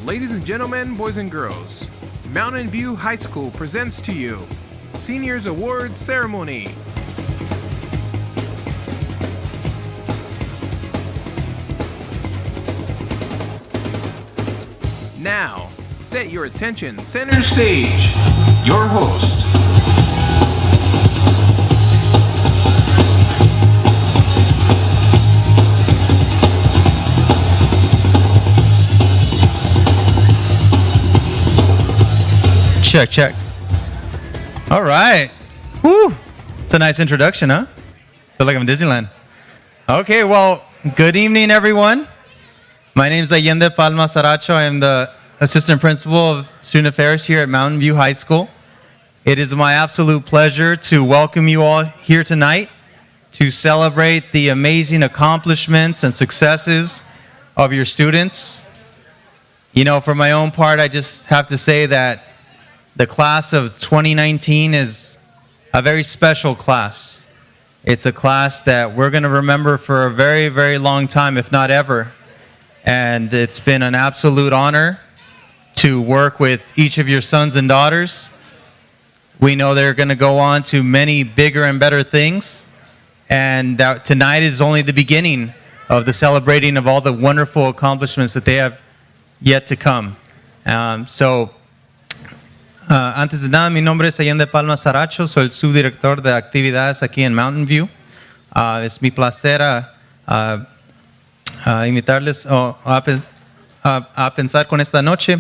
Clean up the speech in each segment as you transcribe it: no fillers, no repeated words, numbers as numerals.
Ladies and gentlemen, boys and girls, Mountain View High School presents to you Seniors Awards Ceremony. Now, set your attention center stage. Your host. Check, check. All right. Woo. It's a nice introduction, huh? Feel like I'm in Disneyland. Okay, well, good evening, everyone. My name is Allende Palma Saracho. I am the Assistant Principal of Student Affairs here at Mountain View High School. It is my absolute pleasure to welcome you all here tonight to celebrate the amazing accomplishments and successes of your students. You know, for my own part, I just have to say that the class of 2019 is a very special class. It's a class that we're going to remember for a very, very long time, if not ever. And it's been an absolute honor to work with each of your sons and daughters. We know they're going to go on to many bigger and better things. And that tonight is only the beginning of the celebrating of all the wonderful accomplishments that they have yet to come. Antes de nada, mi nombre es Allende Palma Saracho, soy el subdirector de actividades aquí en Mountain View. Es mi placer invitarles a pensar con esta noche.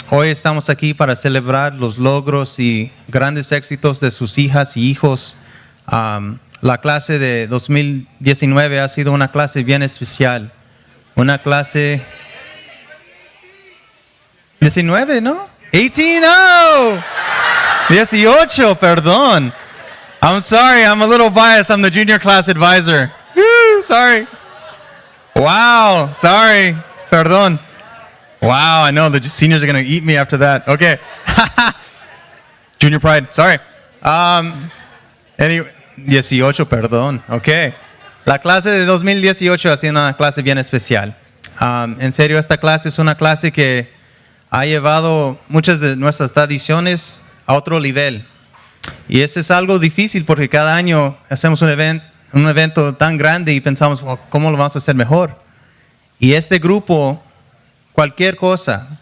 Hoy estamos aquí para celebrar los logros y grandes éxitos de sus hijas y hijos. La clase de 2019 ha sido una clase bien especial. Una clase 19, ¿no? 18, oh! 18, perdón. I'm sorry, I'm a little biased. I'm the junior class advisor. Woo, sorry. Wow, sorry, perdón. Wow, I know the seniors are going to eat me after that. Okay. Junior pride, sorry. Anyway, 18, perdón. Okay. La clase de 2018 ha sido una clase bien especial. En serio, esta clase es una clase que ha llevado muchas de nuestras tradiciones a otro nivel. Y eso es algo difícil porque cada año hacemos un evento tan grande y pensamos, oh, ¿cómo lo vamos a hacer mejor? Y este grupo, cualquier cosa,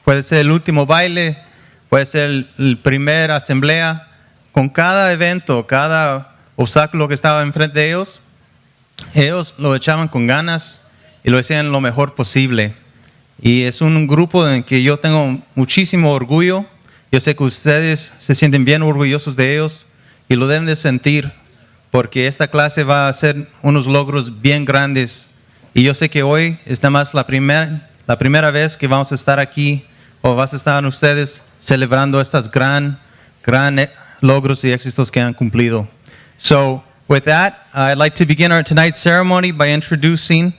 puede ser el último baile, puede ser el primer asamblea, con cada evento, cada obstáculo que estaba enfrente de ellos lo echaban con ganas y lo hacían lo mejor posible. Y es un grupo en que yo tengo muchísimo orgullo. Yo sé que ustedes se sienten bien orgullosos de ellos y lo deben de sentir porque esta clase va a hacer unos logros bien grandes. Y yo sé que hoy es nada más la primera vez que vamos a estar aquí o vas a estar ustedes celebrando estos gran logros y éxitos que han cumplido. So with that, I'd like to begin our tonight's ceremony by introducing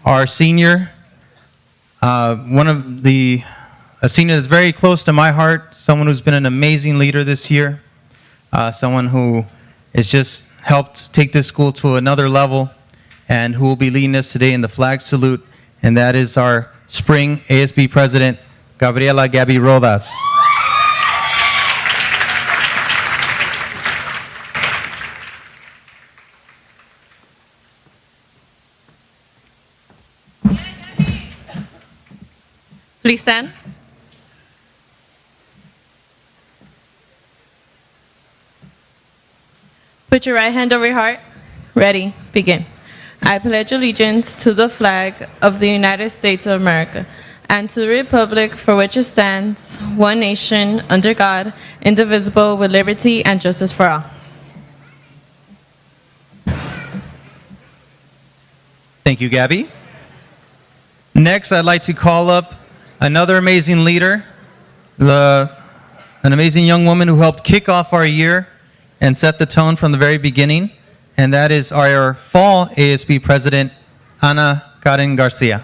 our senior. A senior that's very close to my heart, someone who's been an amazing leader this year, someone who has just helped take this school to another level, and who will be leading us today in the flag salute, and that is our spring ASB president, Gabriela Gaby Rodas. Please stand. Put your right hand over your heart. Ready, begin. I pledge allegiance to the flag of the United States of America and to the republic for which it stands, one nation, under God, indivisible, with liberty and justice for all. Thank you, Gabby. Next, I'd like to call up another amazing leader, an amazing young woman who helped kick off our year and set the tone from the very beginning, and that is our fall ASB president, Ana Karen Garcia.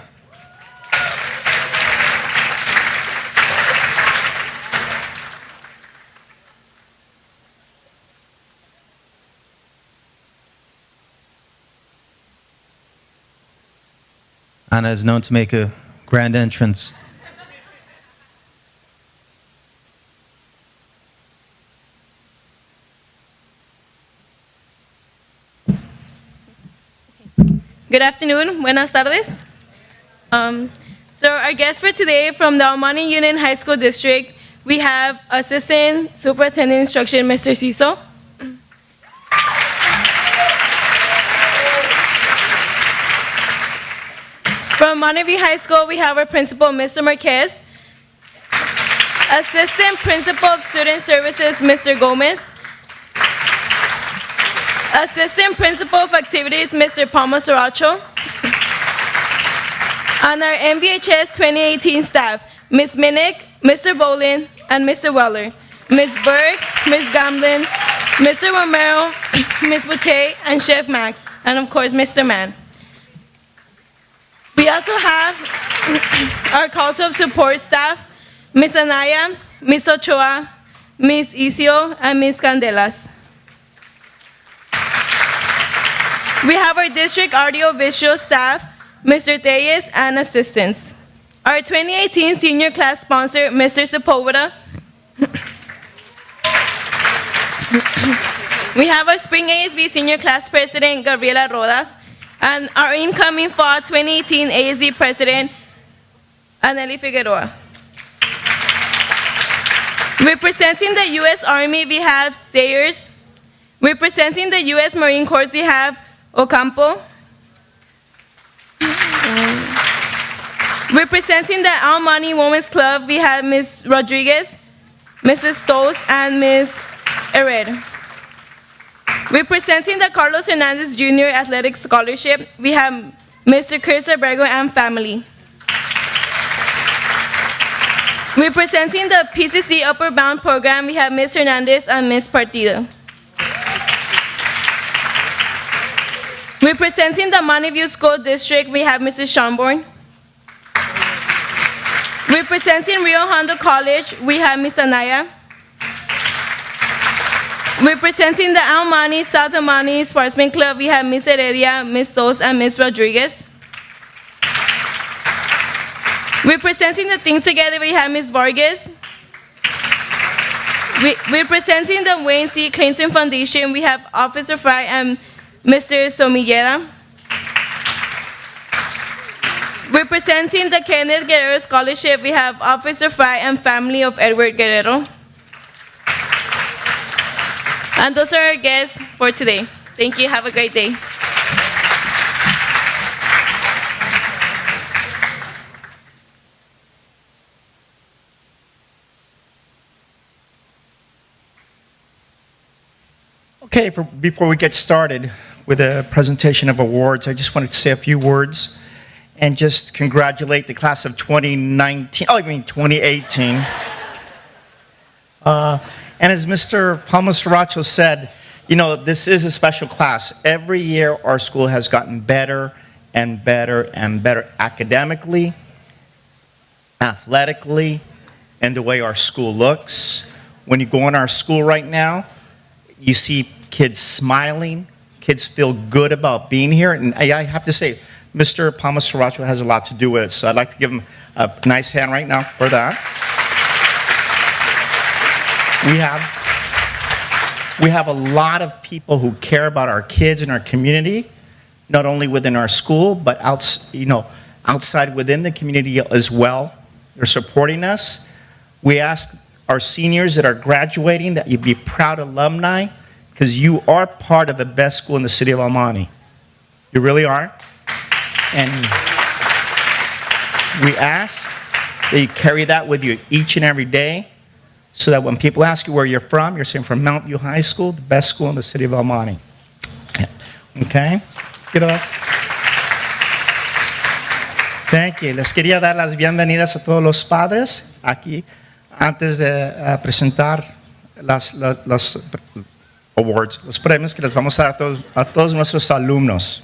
Ana is known to make a grand entrance. Good afternoon, buenas tardes. So our guest for today from the Almani Union High School District, we have Assistant Superintendent Instruction, Mr. Sous. From Monterey High School, we have our principal, Mr. Marquez. Assistant Principal of Student Services, Mr. Gomez. Assistant Principal of Activities, Mr. Palma Saracho. And our MVHS 2018 staff, Ms. Minnick, Mr. Bolin, and Mr. Weller, Ms. Berg, Ms. Gamblin, Mr. Romero, Ms. Boutte, and Chef Max, and of course, Mr. Mann. We also have our Council of Support staff, Ms. Anaya, Ms. Ochoa, Ms. Isio, and Ms. Candelas. We have our district audio-visual staff, Mr. Tellez, and assistants. Our 2018 senior class sponsor, Mr. Sepulveda. We have our spring ASB senior class president, Gabriela Rodas, and our incoming fall 2018 ASB president, Anneli Figueroa. Representing the U.S. Army, we have Sayers. Representing the U.S. Marine Corps, we have Ocampo. Representing the Almani Women's Club, we have Ms. Rodriguez, Mrs. Sous, and Ms. Herrera. Representing the Carlos Hernandez Jr. Athletic Scholarship, we have Mr. Chris Abrego and family. Representing the PCC Upper Bound Program, we have Ms. Hernandez and Ms. Partida. Representing the Monterey View School District, we have Mrs. Schonborn. Representing Rio Hondo College, we have Ms. Anaya. Representing the Almani South Almani Sportsman Club, we have Ms. Heredia, Ms. Sous, and Ms. Rodriguez. Representing the Think Together, we have Ms. Vargas. Representing the Wayne C. Clinton Foundation, we have Officer Fry and Mr. Somillera. Representing the Kenneth Guerrero Scholarship, we have Officer Fry and family of Edward Guerrero. And those are our guests for today. Thank you. Have a great day. Okay, before we get started with a presentation of awards, I just wanted to say a few words and just congratulate the class of 2018. And as Mr. Palma Saracho said, you know, this is a special class. Every year our school has gotten better and better and better academically, athletically, and the way our school looks. When you go in our school right now, you see kids smiling, kids feel good about being here, and I have to say, Mr. Palma Saracho has a lot to do with it, so I'd like to give him a nice hand right now for that. We have a lot of people who care about our kids and our community, not only within our school, but outside within the community as well. They're supporting us. We ask our seniors that are graduating that you be proud alumni, because you are part of the best school in the city of Almani. You really are. And we ask that you carry that with you each and every day, so that when people ask you where you're from, you're saying from Mount View High School, the best school in the city of Almani. Okay? Let's get it up. Thank you. Les quería dar las bienvenidas a todos los padres aquí antes de presentar los awards, los premios que les vamos a dar a todos nuestros alumnos.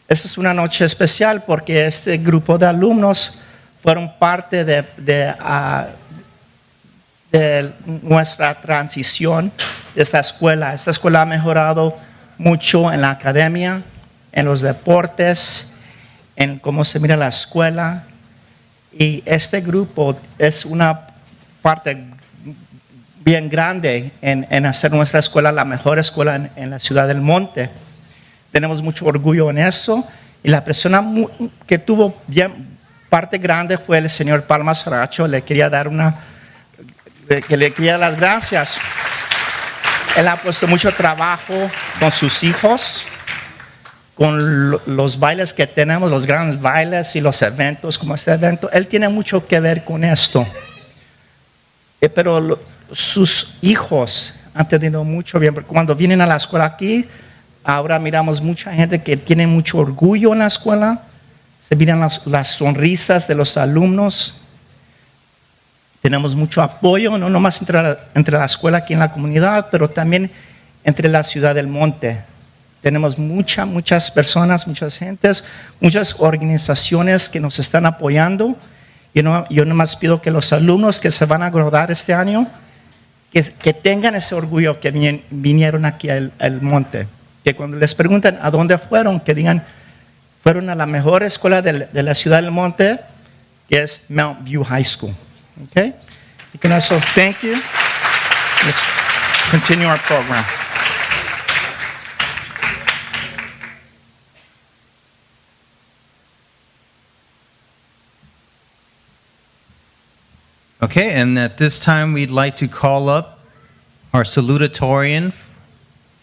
Esta es una noche especial porque este grupo de alumnos fueron parte de nuestra transición de esta escuela. Esta escuela ha mejorado mucho en la academia, en los deportes, en cómo se mira la escuela, Y este grupo es una parte bien grande en hacer nuestra escuela la mejor escuela en la ciudad del Monte. Tenemos mucho orgullo en eso. Y la persona que tuvo bien parte grande fue el señor Palma Saracho. Le quería dar las gracias. Él ha puesto mucho trabajo con sus hijos, con los bailes que tenemos, los grandes bailes y los eventos como este evento. Él tiene mucho que ver con esto. Pero sus hijos han tenido mucho bien. Cuando vienen a la escuela aquí, ahora miramos mucha gente que tiene mucho orgullo en la escuela. Se miran las sonrisas de los alumnos. Tenemos mucho apoyo, no nomás entre la escuela aquí en la comunidad, pero también entre la ciudad del Monte. Tenemos muchas personas, muchas gentes, muchas organizaciones que nos están apoyando. Yo nomás pido que los alumnos que se van a graduar este año, que tengan ese orgullo que vinieron aquí al Monte. Que cuando les preguntan a dónde fueron, que digan, fueron a la mejor escuela de la ciudad del Monte, que es Mount View High School. Okay? You can also thank you. Let's continue our program. Okay, and at this time we'd like to call up our salutatorian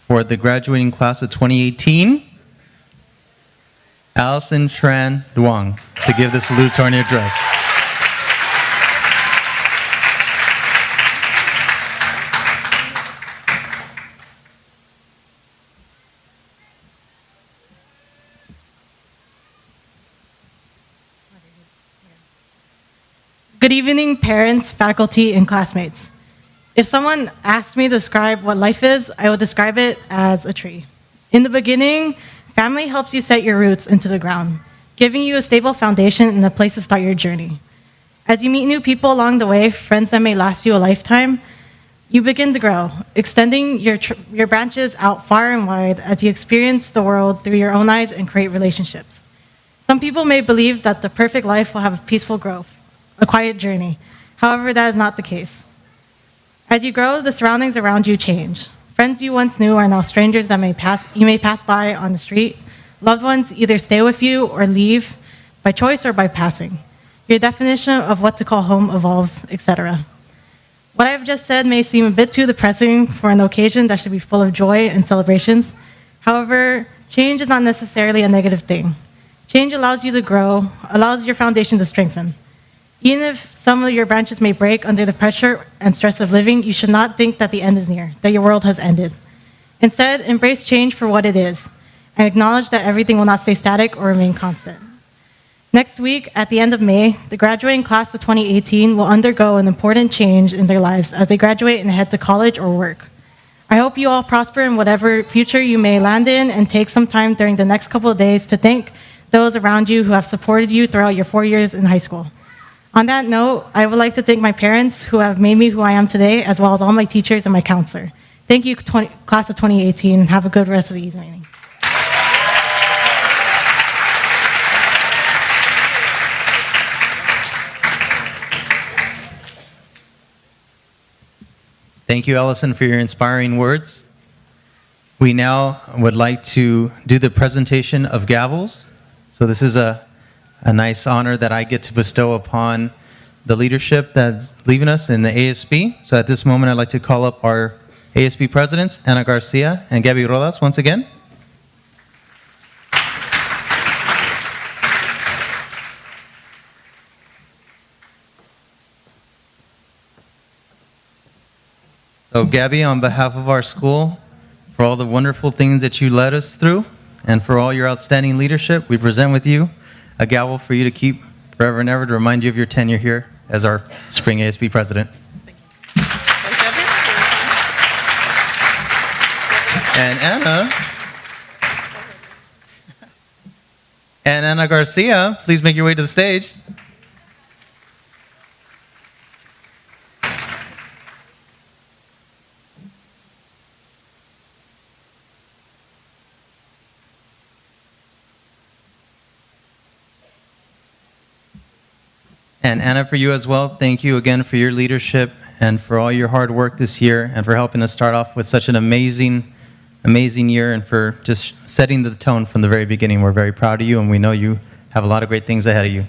for the graduating class of 2018, Allison Tran Duong, to give the salutatorian address. Good evening, parents, faculty, and classmates. If someone asked me to describe what life is, I would describe it as a tree. In the beginning, family helps you set your roots into the ground, giving you a stable foundation and a place to start your journey. As you meet new people along the way, friends that may last you a lifetime, you begin to grow, extending your branches out far and wide as you experience the world through your own eyes and create relationships. Some people may believe that the perfect life will have a peaceful growth, a quiet journey. However, that is not the case. As you grow, the surroundings around you change. Friends you once knew are now strangers that you may pass by on the street. Loved ones either stay with you or leave by choice or by passing. Your definition of what to call home evolves, etc. What I have just said may seem a bit too depressing for an occasion that should be full of joy and celebrations. However, change is not necessarily a negative thing. Change allows you to grow, allows your foundation to strengthen. Even if some of your branches may break under the pressure and stress of living, you should not think that the end is near, that your world has ended. Instead, embrace change for what it is, and acknowledge that everything will not stay static or remain constant. Next week, at the end of May, the graduating class of 2018 will undergo an important change in their lives as they graduate and head to college or work. I hope you all prosper in whatever future you may land in, and take some time during the next couple of days to thank those around you who have supported you throughout your 4 years in high school. On that note, I would like to thank my parents who have made me who I am today, as well as all my teachers and my counselor. Thank you, class of 2018, and have a good rest of the evening. Thank you, Allison, for your inspiring words. We now would like to do the presentation of gavels. So this is a nice honor that I get to bestow upon the leadership that's leaving us in the ASB. So at this moment, I'd like to call up our ASB presidents, Ana Garcia and Gabby Rodas, once again. So Gabby, on behalf of our school, for all the wonderful things that you led us through, and for all your outstanding leadership, we present with you a gavel for you to keep forever and ever to remind you of your tenure here as our spring ASB president. Thank you. And Ana Garcia, please make your way to the stage. And Anna, for you as well, thank you again for your leadership and for all your hard work this year and for helping us start off with such an amazing year and for just setting the tone from the very beginning. We're very proud of you, and we know you have a lot of great things ahead of you.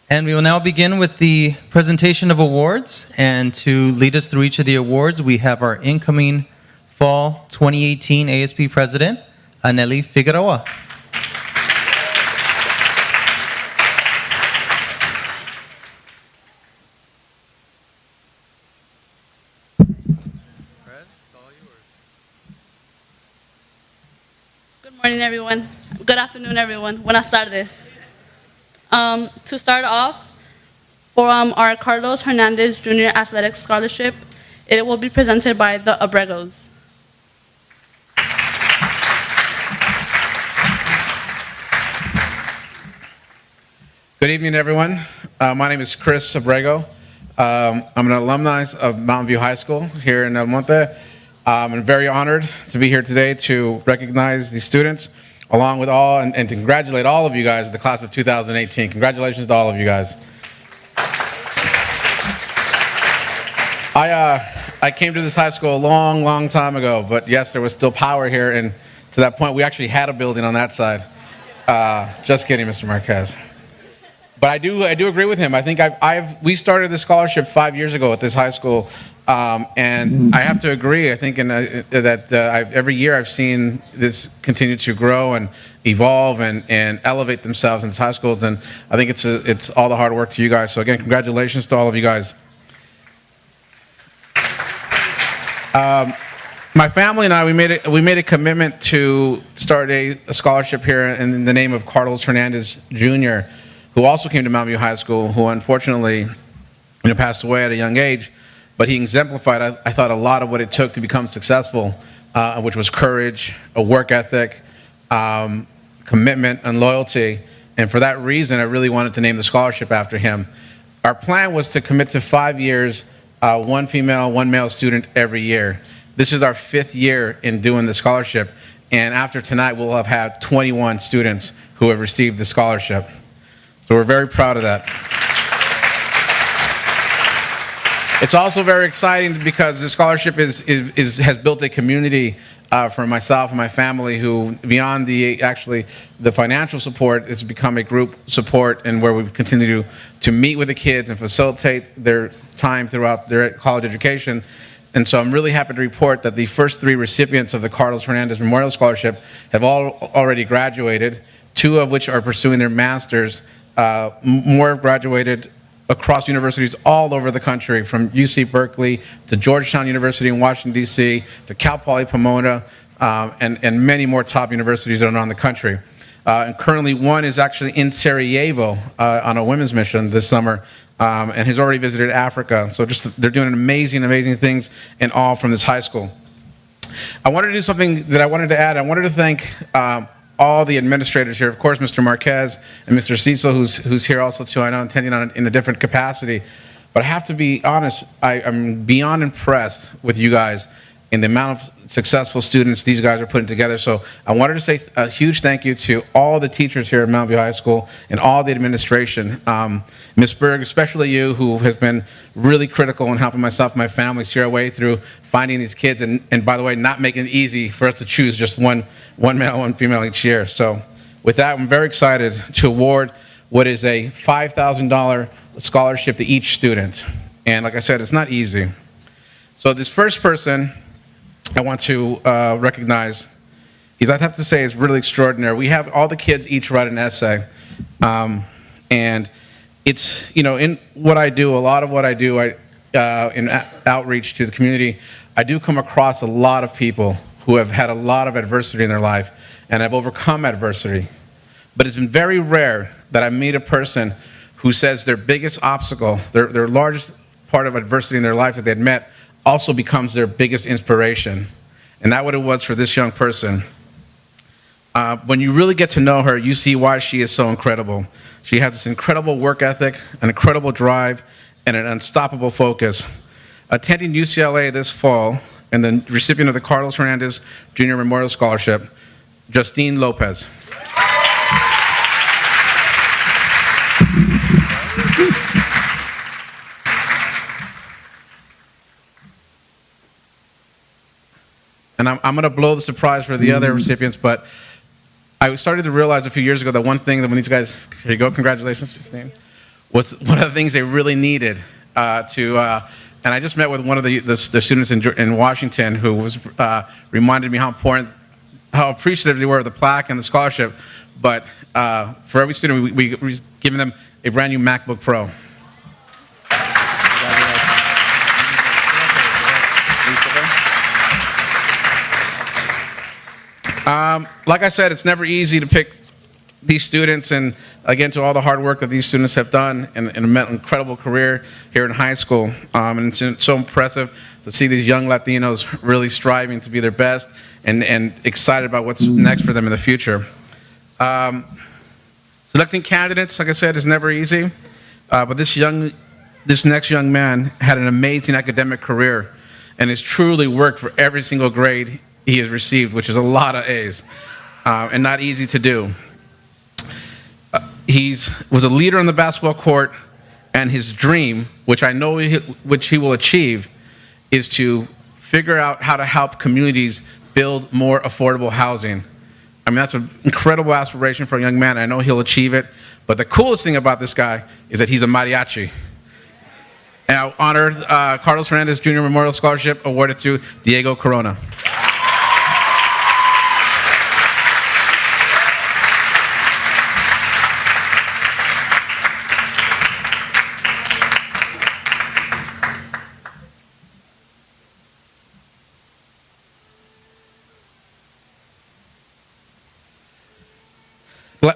And we will now begin with the presentation of awards. And to lead us through each of the awards, we have our incoming Fall 2018 ASP President, Aneli Figueroa. Good morning, everyone. Good afternoon, everyone. Buenas tardes. To start off, for our Carlos Hernandez Jr. Athletic Scholarship, it will be presented by the Abregos. Good evening, everyone. My name is Chris Abrego. I'm an alumni of Mountain View High School here in El Monte. I'm very honored to be here today to recognize these students, along with all, and to congratulate all of you guys, the class of 2018. Congratulations to all of you guys. I came to this high school a long time ago, but yes, there was still power here, and to that point, we actually had a building on that side. Just kidding, Mr. Marquez. But I do agree with him. I think we started this scholarship 5 years ago at this high school, and I have to agree. I think every year I've seen this continue to grow and evolve and elevate themselves in these high schools, and I think it's all the hard work to you guys. So again, congratulations to all of you guys. My family and I, we made a commitment to start a scholarship here in the name of Carlos Hernandez Jr., who also came to Mountain View High School, who unfortunately passed away at a young age, but he exemplified, I thought, a lot of what it took to become successful, which was courage, a work ethic, commitment, and loyalty. And for that reason, I really wanted to name the scholarship after him. Our plan was to commit to 5 years, one female, one male student every year. This is our 5th year in doing the scholarship, and after tonight, we'll have had 21 students who have received the scholarship. So we're very proud of that. It's also very exciting because the scholarship has built a community for myself and my family who, beyond the financial support, has become a group support, and where we continue to meet with the kids and facilitate their time throughout their college education. And so I'm really happy to report that the first 3 recipients of the Carlos Hernandez Memorial Scholarship have already graduated, 2 of which are pursuing their masters. More have graduated across universities all over the country, from UC Berkeley to Georgetown University in Washington, D.C., to Cal Poly Pomona, and many more top universities around the country. And currently, one is actually in Sarajevo on a women's mission this summer, and has already visited Africa. So they're doing amazing things, and all from this high school. I wanted to do something that I wanted to add. I wanted to thank all the administrators here, of course, Mr. Marquez and Mr. Cecil, who's here also too. I know, attending in a different capacity. But I have to be honest, I'm beyond impressed with you guys in the amount of successful students these guys are putting together. So I wanted to say a huge thank you to all the teachers here at Mountain View High School and all the administration. Ms. Berg, especially you, who has been really critical in helping myself and my family see our way through finding these kids, and by the way, not making it easy for us to choose just one male, one female each year. So with that, I'm very excited to award what is a $5,000 scholarship to each student. And like I said, it's not easy. So this first person I want to recognize, I'd have to say, is really extraordinary. We have all the kids each write an essay, and it's, in what I do, a lot of what I do, in outreach to the community, I do come across a lot of people who have had a lot of adversity in their life and have overcome adversity. But it's been very rare that I meet a person who says their biggest obstacle, their largest part of adversity in their life that they had met, also becomes their biggest inspiration. And that's what it was for this young person. When you really get to know her, you see why she is so incredible. She has this incredible work ethic, an incredible drive, and an unstoppable focus. Attending UCLA this fall and the recipient of the Carlos Hernandez Jr. Memorial Scholarship, Justine Lopez. And I'm going to blow the surprise for the other recipients, but I started to realize a few years ago that one thing that when these guys, here you go, congratulations, Justine, was one of the things they really needed and I just met with one of the students in Washington who was reminded me how appreciative they were of the plaque and the scholarship, but for every student, we're giving them a brand new MacBook Pro. Like I said, it's never easy to pick these students, and again, to all the hard work that these students have done and an incredible career here in high school. And it's so impressive to see these young Latinos really striving to be their best and excited about what's next for them in the future. Selecting candidates, like I said, is never easy, but this next young man had an amazing academic career and has truly worked for every single grade he has received, which is a lot of A's, and not easy to do. He was a leader on the basketball court, and his dream, which I know which he will achieve, is to figure out how to help communities build more affordable housing. I mean, that's an incredible aspiration for a young man. I know he'll achieve it, but the coolest thing about this guy is that he's a mariachi. Now, honored Carlos Hernandez Jr. Memorial Scholarship awarded to Diego Corona.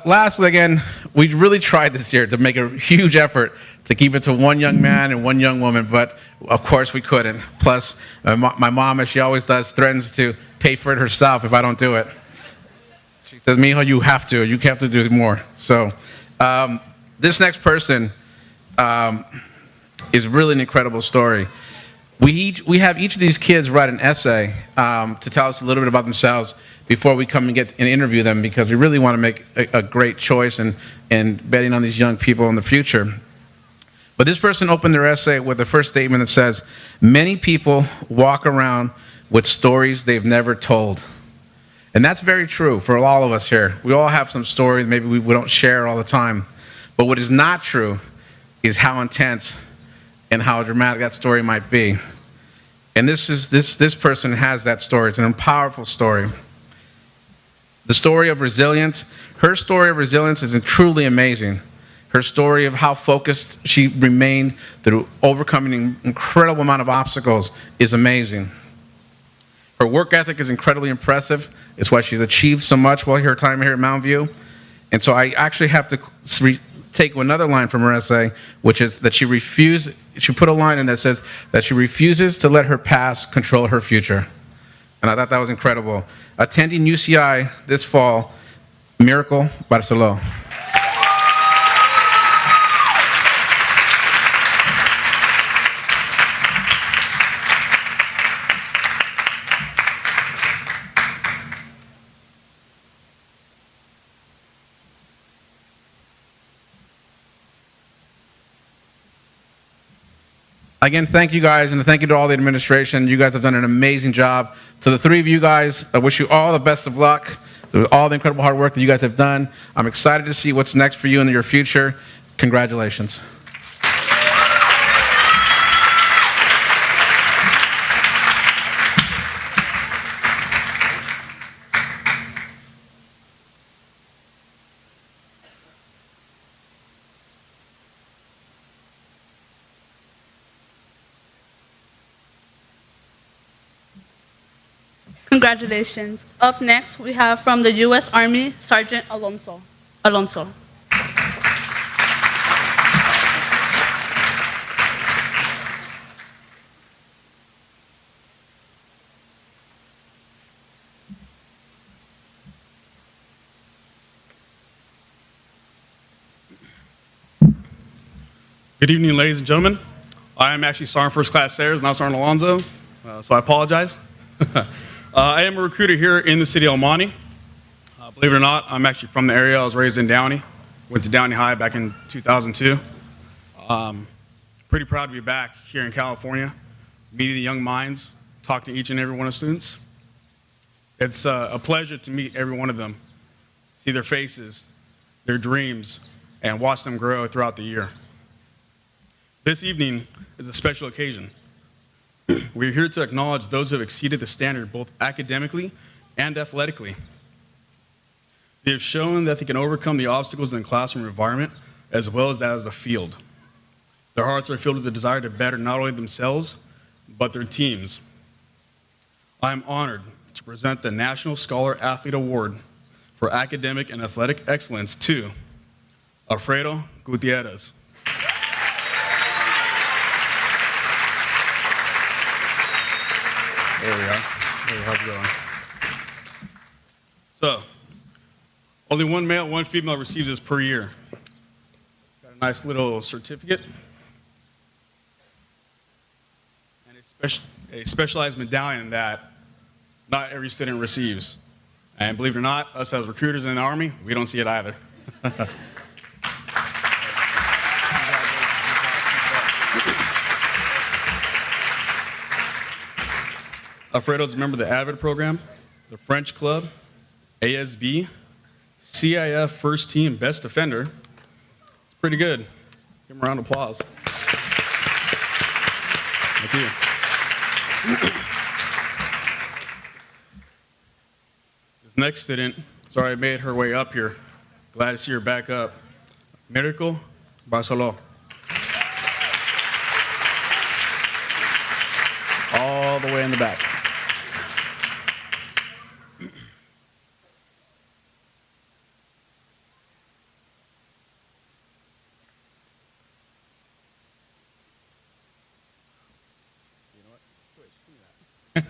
Lastly, again, we really tried this year to make a huge effort to keep it to one young man and one young woman, but of course we couldn't. Plus, my mom, as she always does, threatens to pay for it herself if I don't do it. She says, "Mijo, you have to do more." So this next person is really an incredible story. We have each of these kids write an essay to tell us a little bit about themselves before we come and get and interview them, because we really want to make a great choice and betting on these young people in the future. But this person opened their essay with the first statement that says, "Many people walk around with stories they've never told." And that's very true for all of us here. We all have some stories maybe we don't share all the time. But what is not true is how intense and how dramatic that story might be. And this person has that story. It's an powerful story. The story of resilience. Her story of resilience is truly amazing. Her story of how focused she remained through overcoming an incredible amount of obstacles is amazing. Her work ethic is incredibly impressive. It's why she's achieved so much while her time here at Mountain View. And so I actually have to take another line from her essay, which is that she put a line in that says that she refuses to let her past control her future. And I thought that was incredible. Attending UCI this fall, Miracle Barceló. Again, thank you guys, and thank you to all the administration. You guys have done an amazing job. To the three of you guys, I wish you all the best of luck with all the incredible hard work that you guys have done. I'm excited to see what's next for you in your future. Congratulations. Congratulations. Up next, we have from the U.S. Army, Sergeant Alonso. Good evening, ladies and gentlemen. I am actually Sergeant First Class Sayers, not Sergeant Alonso, so I apologize. I am a recruiter here in the city of El Monte. Believe it or not, I'm actually from the area. I was raised in Downey. Went to Downey High back in 2002. Pretty proud to be back here in California, meeting the young minds, talking to each and every one of the students. It's a pleasure to meet every one of them, see their faces, their dreams, and watch them grow throughout the year. This evening is a special occasion. We're here to acknowledge those who have exceeded the standard both academically and athletically. They have shown that they can overcome the obstacles in the classroom environment as well as that of the field. Their hearts are filled with the desire to better not only themselves, but their teams. I am honored to present the National Scholar Athlete Award for Academic and Athletic Excellence to Alfredo Gutierrez. There we are. How's it going? So, only one male, one female receives this per year. Got a nice little certificate. And a specialized medallion that not every student receives. And believe it or not, us as recruiters in the Army, we don't see it either. Alfredo's a member of the AVID program, the French Club, ASB, CIF First Team Best Defender. It's pretty good. Give him a round of applause. Thank you. This next student has already made her way up here. Glad to see her back up. Miracle Barceló. All the way in the back.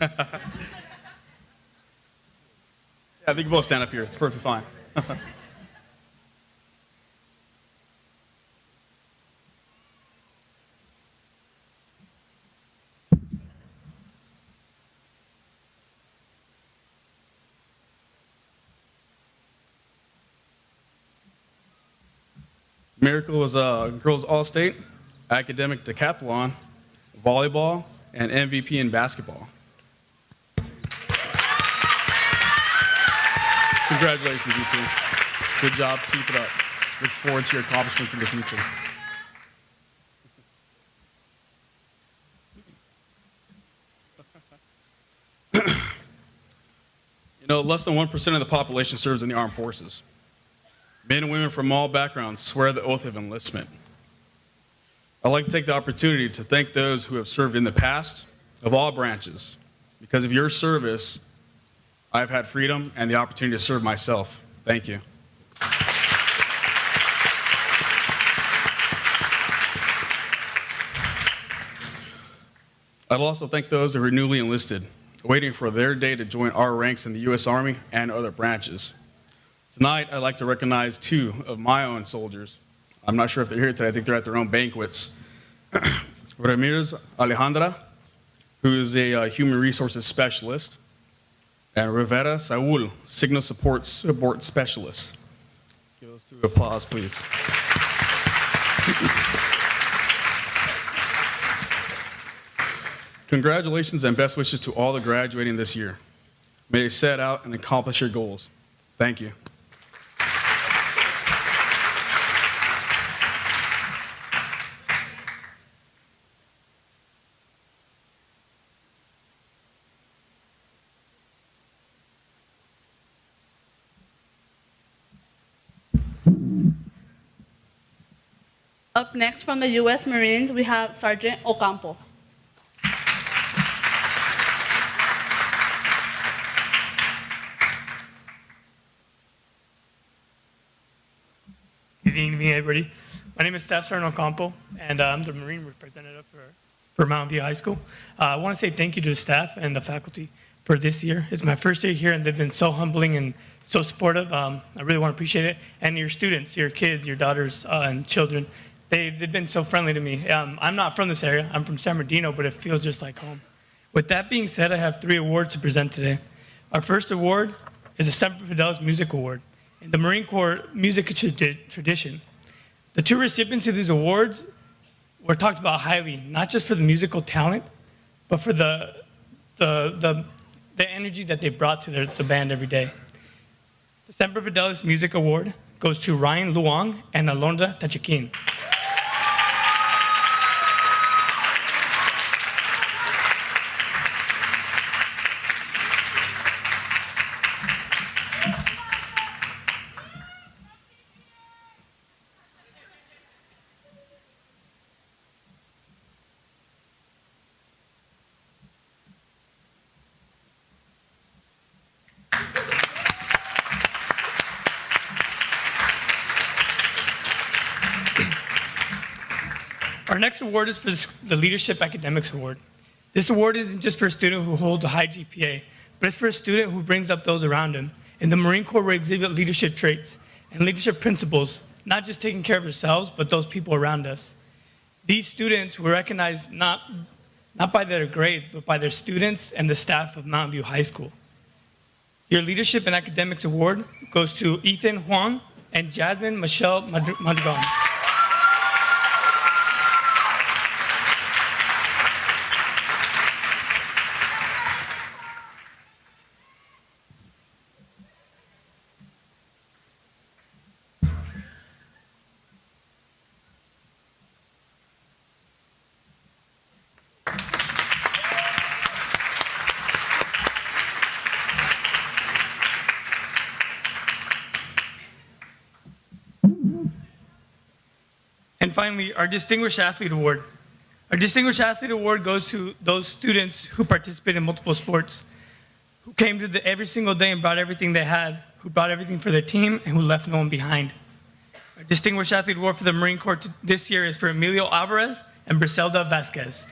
Yeah, I think you both stand up here. It's perfectly fine. Miracle was a girls all-state, academic decathlon, volleyball, and MVP in basketball. Congratulations, you two. Good job. Keep it up. Look forward to your accomplishments in the future. You know, less than 1% of the population serves in the armed forces. Men and women from all backgrounds swear the oath of enlistment. I'd like to take the opportunity to thank those who have served in the past of all branches. Because of your service, I've had freedom and the opportunity to serve myself. Thank you. I'd also thank those who are newly enlisted, waiting for their day to join our ranks in the U.S. Army and other branches. Tonight, I'd like to recognize two of my own soldiers. I'm not sure if they're here today. I think they're at their own banquets. Ramirez Alejandra, who is a human resources specialist, and Rivera Saul, signal support specialist. Give those two applause, please. Congratulations and best wishes to all the graduating this year. May you set out and accomplish your goals. Thank you. Up next from the U.S. Marines, we have Sergeant Ocampo. Good evening, everybody. My name is Staff Sergeant Ocampo, and I'm the Marine representative for Mountain View High School. I want to say thank you to the staff and the faculty for this year. It's my first year here, and they've been so humbling and so supportive. I really want to appreciate it. And your students, your kids, your daughters, and children, they've been so friendly to me. I'm not from this area. I'm from San Bernardino, but it feels just like home. With that being said, I have 3 awards to present today. Our first award is the Semper Fidelis Music Award in the Marine Corps music tradition. The 2 recipients of these awards were talked about highly, not just for the musical talent, but for the energy that they brought to the band every day. The Semper Fidelis Music Award goes to Ryan Luong and Alonda Tachikin. Our next award is for the Leadership Academics Award. This award isn't just for a student who holds a high GPA, but it's for a student who brings up those around him. In the Marine Corps, we exhibit leadership traits and leadership principles, not just taking care of ourselves, but those people around us. These students were recognized not by their grades, but by their students and the staff of Mountain View High School. Your Leadership and Academics Award goes to Ethan Huang and Jasmine Michelle Madrigal. And finally, our Distinguished Athlete Award. Our Distinguished Athlete Award goes to those students who participate in multiple sports, who came to every single day and brought everything they had, who brought everything for their team, and who left no one behind. Our Distinguished Athlete Award for the Marine Corps this year is for Emilio Alvarez and Briselda Vasquez.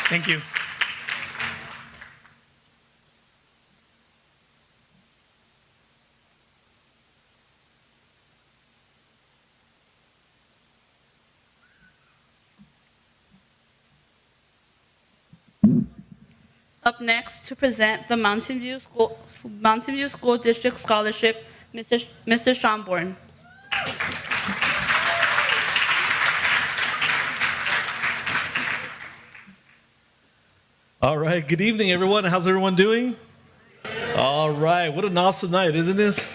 Thank you. Up next to present the Mountain View School District Scholarship, Mr. Schomburn. All right, good evening, everyone. How's everyone doing? All right, what an awesome night, isn't this?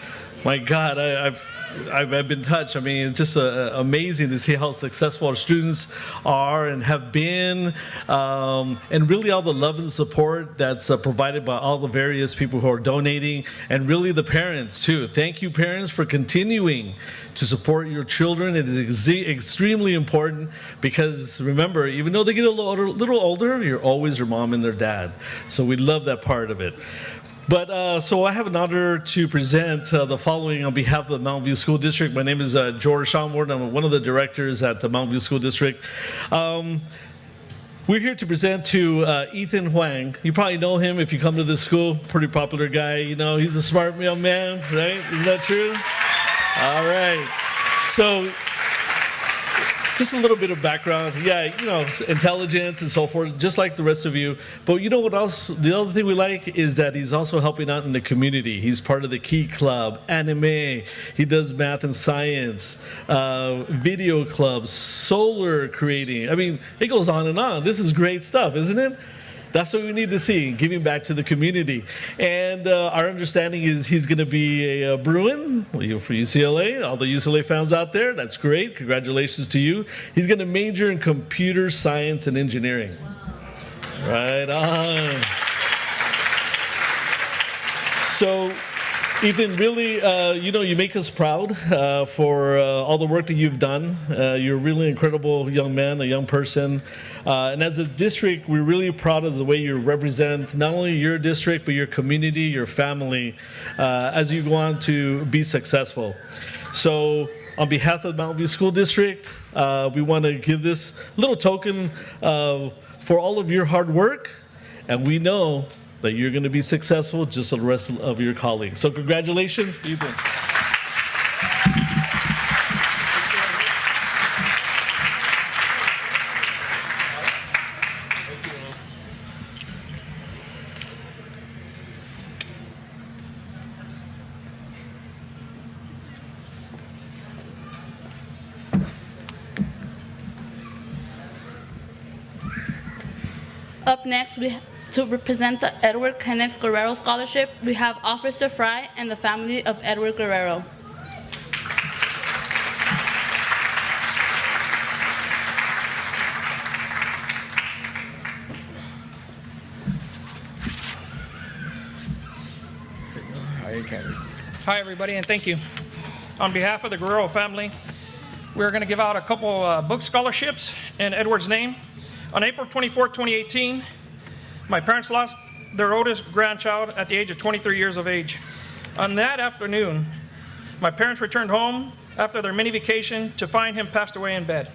My God, I've been touched. I mean, it's just amazing to see how successful our students are and have been, and really all the love and support that's provided by all the various people who are donating, and really the parents too. Thank you, parents, for continuing to support your children. It is extremely important because remember, even though they get a little older, you're always their mom and their dad. So we love that part of it. But so I have an honor to present the following on behalf of the Mountain View School District. My name is George Schomburn. I'm one of the directors at the Mountain View School District. We're here to present to Ethan Huang. You probably know him if you come to this school. Pretty popular guy. You know, he's a smart young man, right? Isn't that true? All right. So just a little bit of background. Yeah, you know, intelligence and so forth, just like the rest of you. But you know what else? The other thing we like is that he's also helping out in the community. He's part of the Key Club, anime. He does math and science, video clubs, solar creating. I mean, it goes on and on. This is great stuff, isn't it? That's what we need to see, giving back to the community. And our understanding is he's going to be a Bruin for UCLA. All the UCLA fans out there, that's great. Congratulations to you. He's going to major in computer science and engineering. Wow. Right on. So, Ethan, really, you know, you make us proud for all the work that you've done. You're a really incredible young man, a young person. And as a district, we're really proud of the way you represent not only your district, but your community, your family, as you go on to be successful. So on behalf of the Mountain View School District, we want to give this little token for all of your hard work, and we know that you're going to be successful just like the rest of your colleagues. So congratulations, Ethan. Up next, to represent the Edward Kenneth Guerrero Scholarship, we have Officer Fry and the family of Edward Guerrero. Hi, everybody, and thank you. On behalf of the Guerrero family, we're going to give out a couple book scholarships in Edward's name. On April 24, 2018, my parents lost their oldest grandchild at the age of 23 years of age. On that afternoon, my parents returned home after their mini vacation to find him passed away in bed.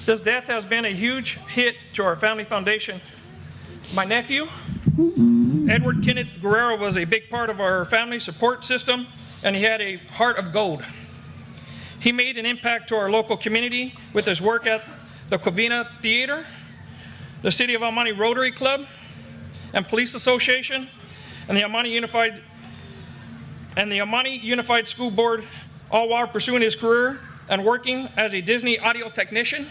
This death has been a huge hit to our family foundation. My nephew, Edward Kenneth Guerrero, was a big part of our family support system, and he had a heart of gold. He made an impact to our local community with his work at the Covina Theater, the City of Almani Rotary Club, and Police Association, and the Almani Unified School Board, all while pursuing his career and working as a Disney audio technician.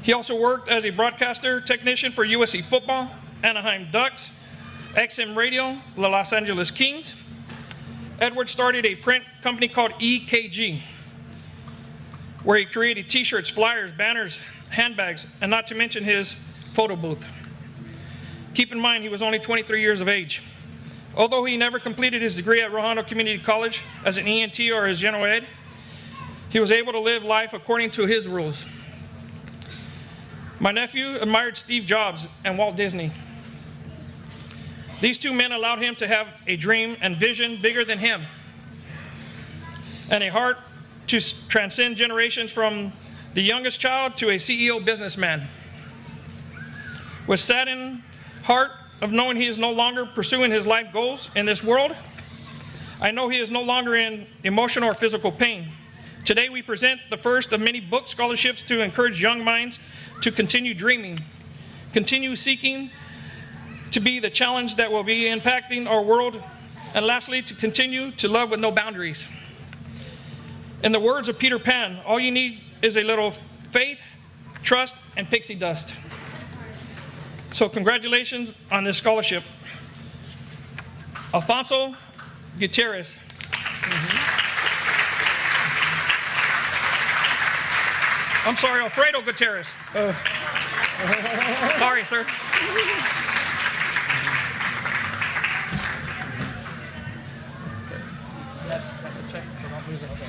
He also worked as a broadcaster technician for USC Football, Anaheim Ducks, XM Radio, the Los Angeles Kings. Edward started a print company called EKG, where he created t-shirts, flyers, banners, handbags, and not to mention his photo booth. Keep in mind, he was only 23 years of age. Although he never completed his degree at Rojano Community College as an ENT or as general ed, he was able to live life according to his rules. My nephew admired Steve Jobs and Walt Disney. These two men allowed him to have a dream and vision bigger than him, and a heart to transcend generations from the youngest child to a CEO businessman. With saddened heart of knowing he is no longer pursuing his life goals in this world, I know he is no longer in emotional or physical pain. Today we present the first of many book scholarships to encourage young minds to continue dreaming, continue seeking to be the challenge that will be impacting our world, and lastly, to continue to love with no boundaries. In the words of Peter Pan, all you need is a little faith, trust, and pixie dust. So congratulations on this scholarship. Alfonso Gutierrez. I'm sorry, Alfredo Gutierrez. Sorry, sir. That's a check, so don't lose it. Okay.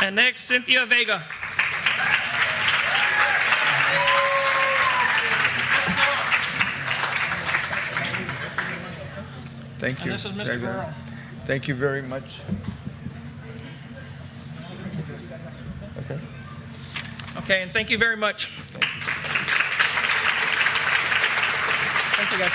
And next, Cynthia Vega. Thank you. And this is Mr. Guerrero. Thank you very much. Okay. Okay, and thank you very much. Thank you, guys.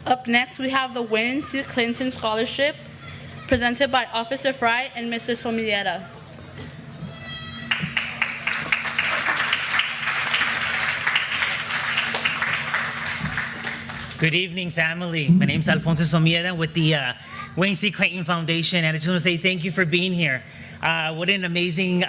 Up next, we have the Wayne C. Clinton Scholarship, presented by Officer Fry and Mrs. Somillera. Good evening, family. My name is Alfonso Somillera with the Wayne C. Clayton Foundation, and I just want to say thank you for being here. What an amazing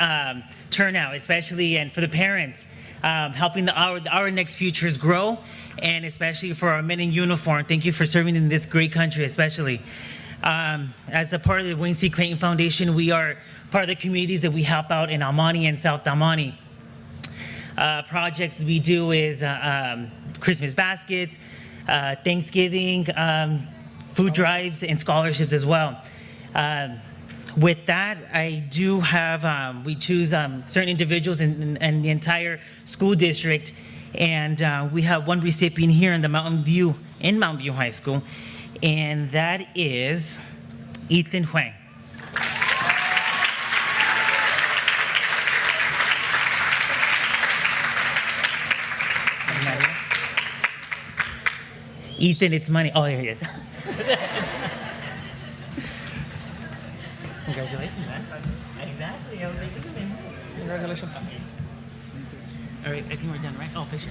turnout, especially and for the parents, helping our next futures grow, and especially for our men in uniform. Thank you for serving in this great country, especially. As a part of the Wayne C. Clayton Foundation, we are part of the communities that we help out in Almani and South Almani. Projects we do is Christmas baskets, Thanksgiving, food drives, and scholarships as well. With that, I do have, we choose certain individuals in the entire school district, and we have one recipient here in Mountain View High School, and that is Ethan Huang. Ethan, it's money. Oh, here he is. Congratulations, man. Exactly. I was like, congratulations. All right, I think we're done, right? Oh, picture.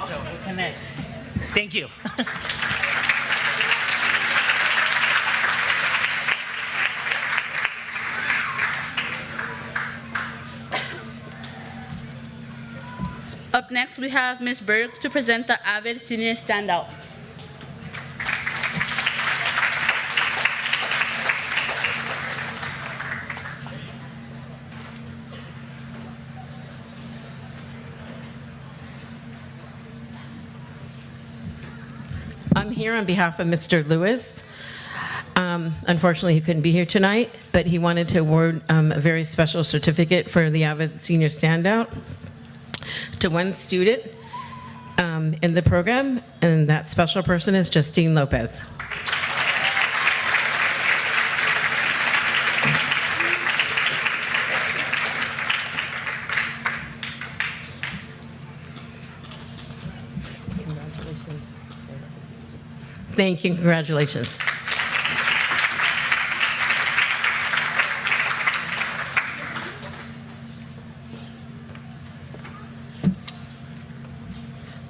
So we'll connect. Thank you. Up next, we have Ms. Berg to present the AVID Senior Standout. I'm here on behalf of Mr. Lewis. Unfortunately, he couldn't be here tonight, but he wanted to award a very special certificate for the AVID Senior Standout to one student in the program, and that special person is Justine Lopez. Congratulations. Thank you, congratulations.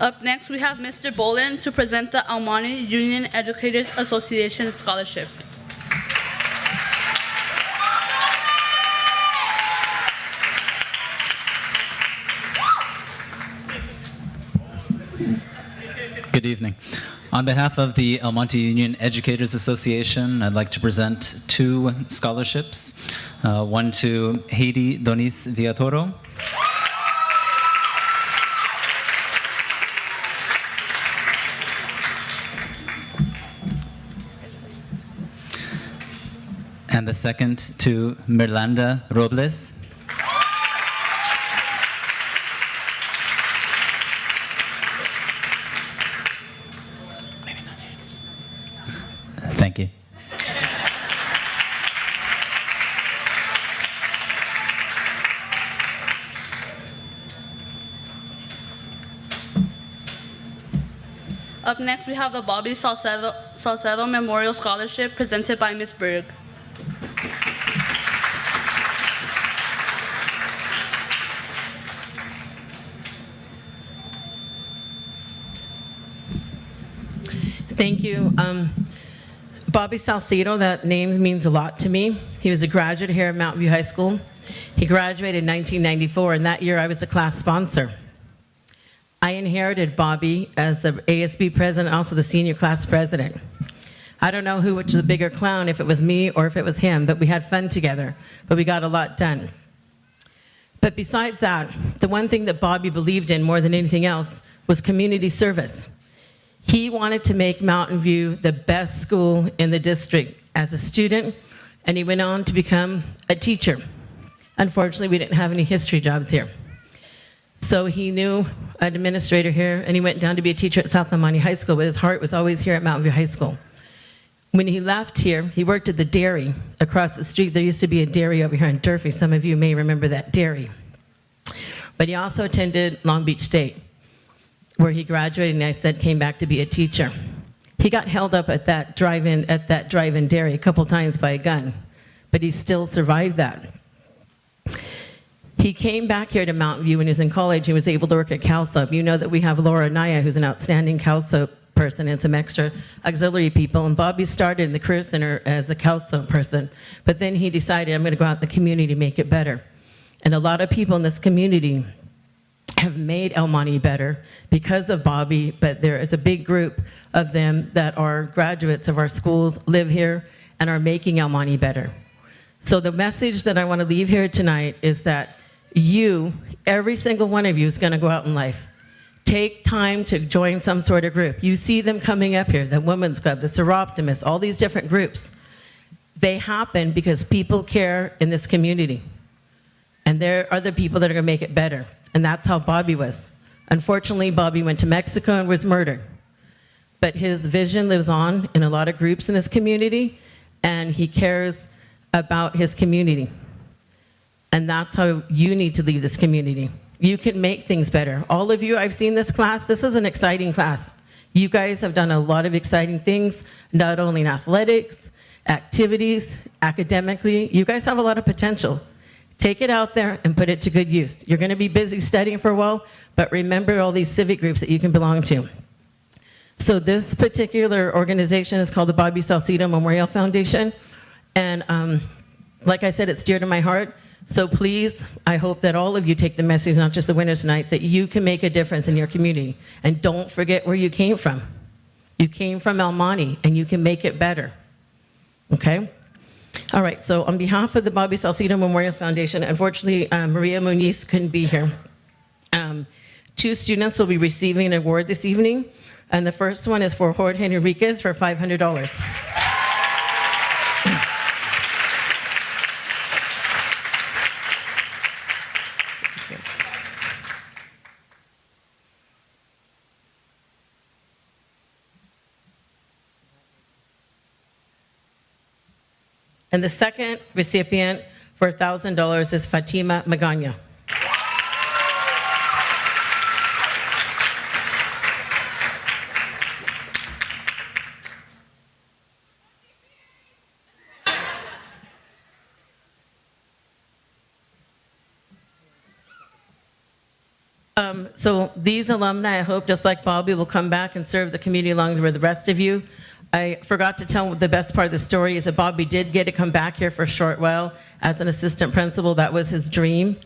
Up next, we have Mr. Boland to present the Almani Union Educators Association Scholarship. Good evening. On behalf of the El Monte Union Educators Association, I'd like to present 2 scholarships, one to Heidi Donis Villatoro, and the second to Mirlanda Robles. Thank you. Up next, we have the Bobby Salcedo Memorial Scholarship presented by Ms. Berg. Thank you. Bobby Salcedo, that name means a lot to me. He was a graduate here at Mountain View High School. He graduated in 1994, and that year I was a class sponsor. I inherited Bobby as the ASB president, also the senior class president. I don't know who was the bigger clown, if it was me or if it was him, but we had fun together, but we got a lot done. But besides that, the one thing that Bobby believed in more than anything else was community service. He wanted to make Mountain View the best school in the district as a student, and he went on to become a teacher. Unfortunately, we didn't have any history jobs here. So he knew an administrator here, and he went down to be a teacher at South Almani High School, but his heart was always here at Mountain View High School. When he left here, he worked at the dairy across the street. There used to be a dairy over here in Durfee. Some of you may remember that dairy. But he also attended Long Beach State, where he graduated and I said came back to be a teacher. He got held up at that drive-in dairy a couple times by a gun, but he still survived that. He came back here to Mountain View when he was in college. He was able to work at CalSoap. You know that we have Laura Naya, who's an outstanding CalSoap person, and some extra auxiliary people. And Bobby started in the Career Center as a CalSoap person, but then he decided, I'm going to go out in the community to make it better. And a lot of people in this community have made El Monte better because of Bobby, but there is a big group of them that are graduates of our schools, live here, and are making El Monte better. So the message that I want to leave here tonight is that you, every single one of you, is going to go out in life. Take time to join some sort of group. You see them coming up here, the Women's Club, the Soroptimist, all these different groups. They happen because people care in this community. And there are the people that are going to make it better. And that's how Bobby was. Unfortunately, Bobby went to Mexico and was murdered. But his vision lives on in a lot of groups in this community, and he cares about his community. And that's how you need to leave this community. You can make things better. All of you, I've seen this class. This is an exciting class. You guys have done a lot of exciting things, not only in athletics, activities, academically. You guys have a lot of potential. Take it out there and put it to good use. You're going to be busy studying for a while, but remember all these civic groups that you can belong to. So this particular organization is called the Bobby Salcedo Memorial Foundation. And like I said, it's dear to my heart. So please, I hope that all of you take the message, not just the winners tonight, that you can make a difference in your community. And don't forget where you came from. You came from El Monte, and you can make it better. Okay? All right, so on behalf of the Bobby Salcedo Memorial Foundation, unfortunately, Maria Muniz couldn't be here. 2 students will be receiving an award this evening, and the first one is for Jorge Enriquez for $500. And the second recipient for $1,000 is Fatima Magana. So these alumni, I hope, just like Bobby, will come back and serve the community along with the rest of you. I forgot to tell the best part of the story is that Bobby did get to come back here for a short while as an assistant principal. That was his dream.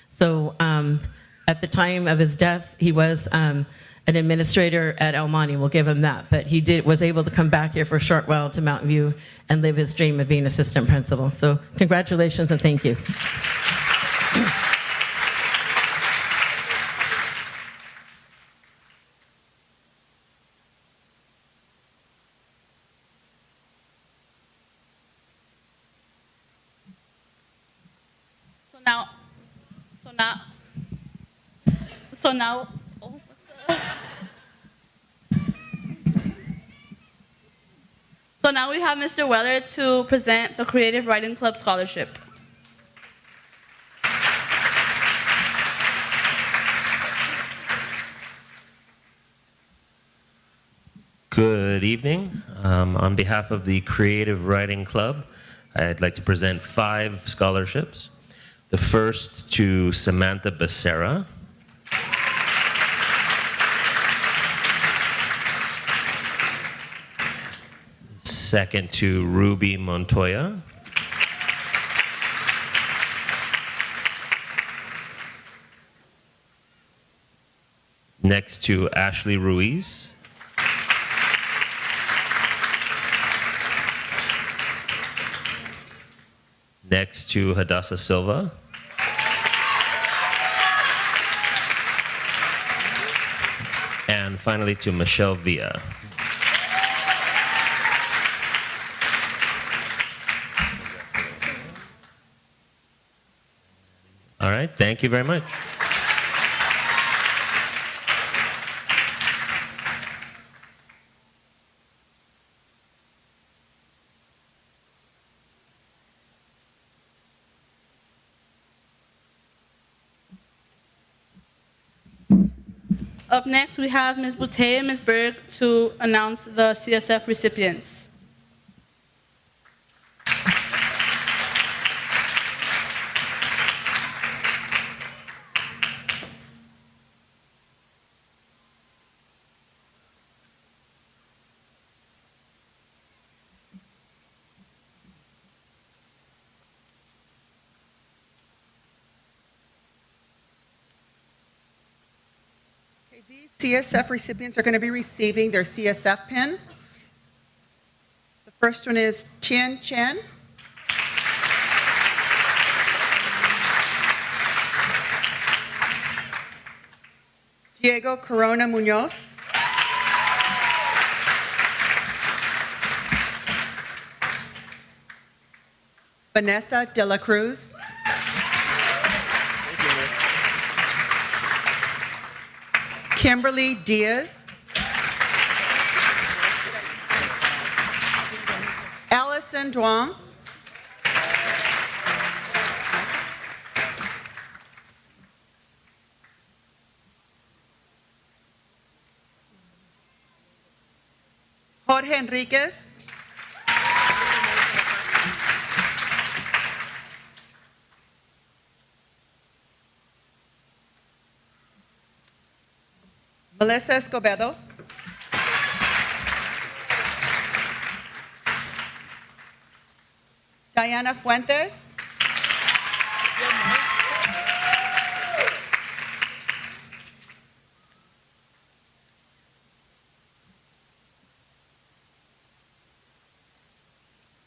So at the time of his death, he was an administrator at El Monte. We'll give him that. But he was able to come back here for a short while to Mountain View and live his dream of being assistant principal. So congratulations and thank you. So now we have Mr. Weller to present the Creative Writing Club Scholarship. Good evening. On behalf of the Creative Writing Club, I'd like to present 5 scholarships. The first to Samantha Becerra. Second to Ruby Montoya. Next to Ashley Ruiz. Next to Hadassah Silva. And finally to Michelle Villa. All right, thank you very much. Up next, we have Ms. Boutte and Ms. Berg to announce the CSF recipients. These CSF recipients are going to be receiving their CSF pin. The first one is Tian Chen. Diego Corona Munoz. Vanessa De La Cruz. Kimberly Diaz. Allison Duong. Jorge Enriquez. Melissa Escobedo. Diana Fuentes.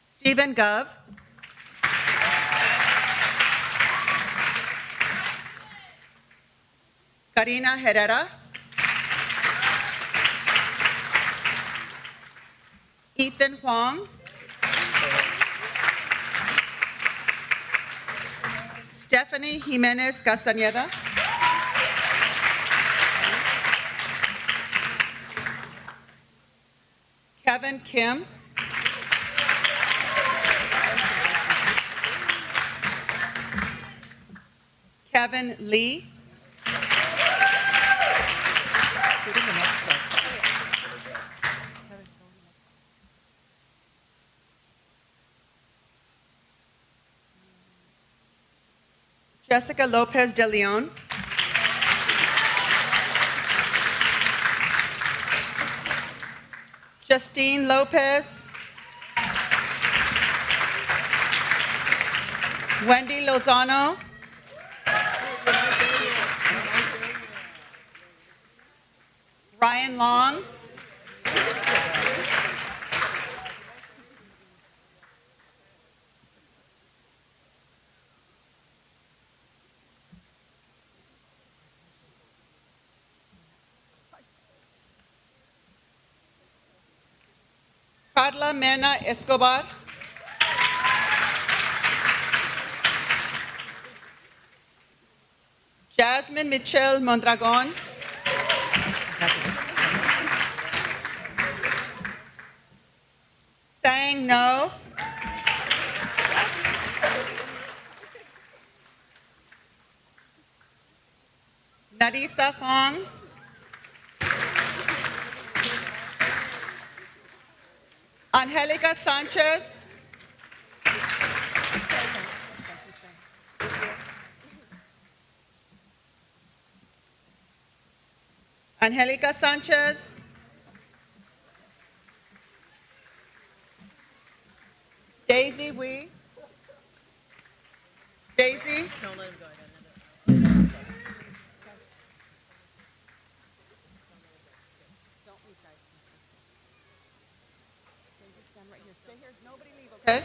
Stephen Gov. Karina Herrera. Ethan Huang. Stephanie Jimenez Castañeda. Kevin Kim. Kevin Lee. Jessica Lopez de Leon. Justine Lopez. Wendy Lozano. Ryan Long. Carla Mena Escobar. Jasmine Michelle Mondragon. Sang No. Narisa Fong. Angelica Sanchez. Angelica Sanchez. Daisy Wee. Daisy. Don't let him go. Right here. Stay here. Nobody leave, okay?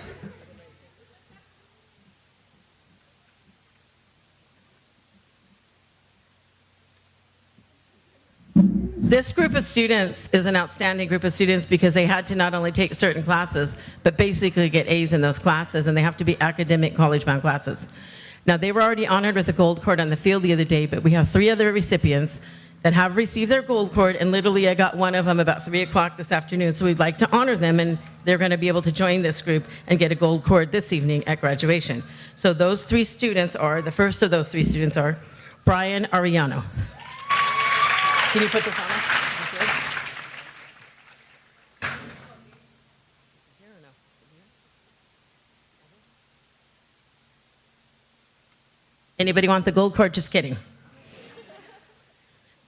This group of students is an outstanding group of students because they had to not only take certain classes, but basically get A's in those classes, and they have to be academic college-bound classes. Now, they were already honored with a gold cord on the field the other day, but we have 3 other recipients that have received their gold cord, and literally I got one of them about 3 o'clock this afternoon, so we'd like to honor them, and they're going to be able to join this group and get a gold cord this evening at graduation. So those 3 students are, the first of those 3 students are Brian Arellano. Can you put this on? Anybody want the gold cord? Just kidding.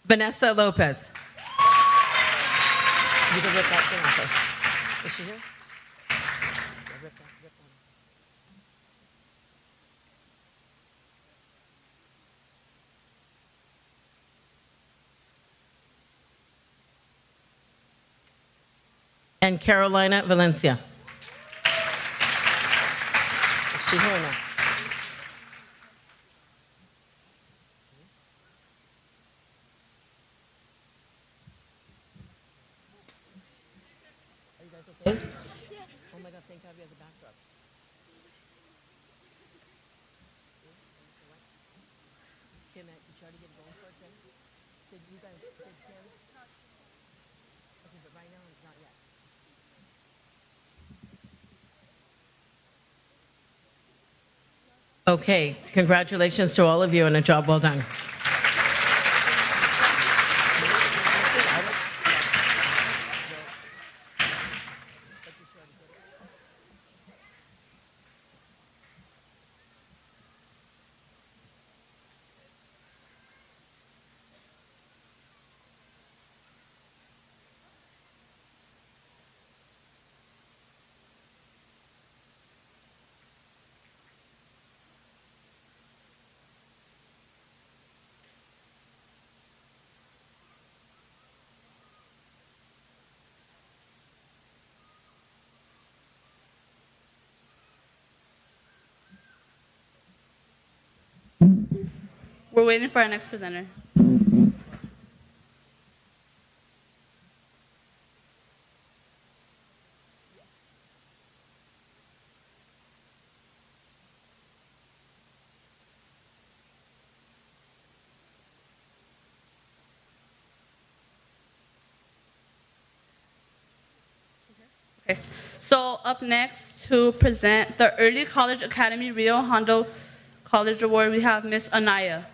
Vanessa Lopez. You can rip that thing off her. Is she here? Rip that one. And Carolina Valencia. Is she here or no? Okay, congratulations to all of you and a job well done. We're waiting for our next presenter. Okay. So up next to present the Early College Academy Rio Hondo College Award, we have Miss Anaya.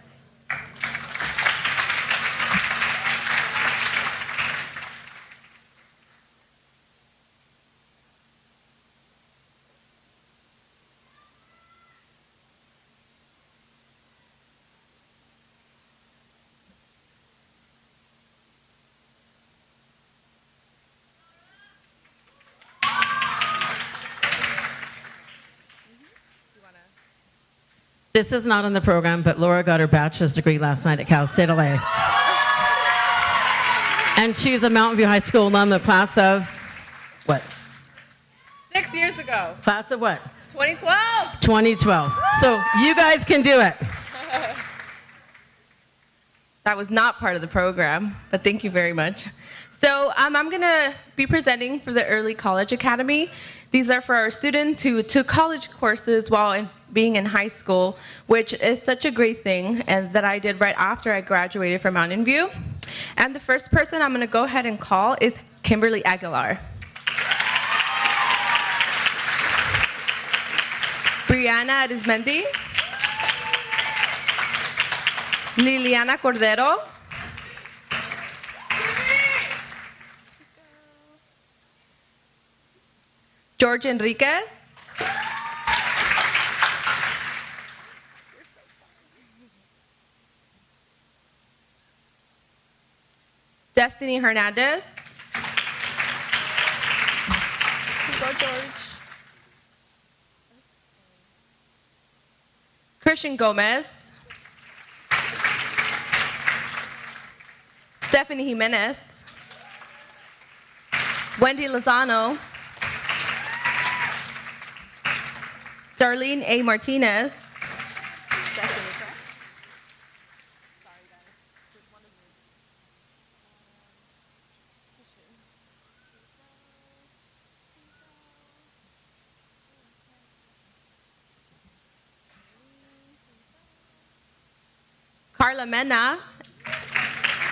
This is not on the program, but Laura got her bachelor's degree last night at Salcedo. And she's a Mountain View High School alum, the class of what? 6 years ago. Class of what? 2012. 2012. So you guys can do it. That was not part of the program, but thank you very much. So I'm going to be presenting for the Early College Academy. These are for our students who took college courses while being in high school, which is such a great thing, and that I did right after I graduated from Mountain View. And the first person I'm going to go ahead and call is Kimberly Aguilar. Brianna Arizmendi. Liliana Cordero. George Enriquez. Destiny Hernandez. Go, George. Christian Gomez. Stephanie Jimenez. Wendy Lozano. Darlene A. Martinez. Carla Mena.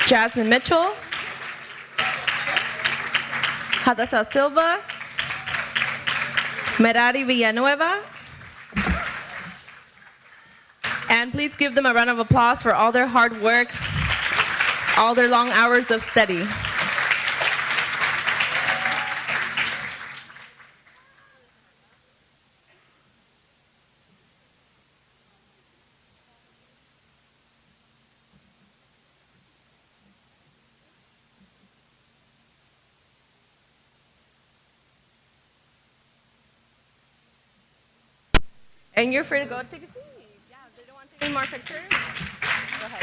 Jasmine Mitchell. Hadassah Silva. Merari Villanueva. And please give them a round of applause for all their hard work, all their long hours of study. And you're free to go take a seat. Yeah, they don't want to take any more pictures. Go ahead.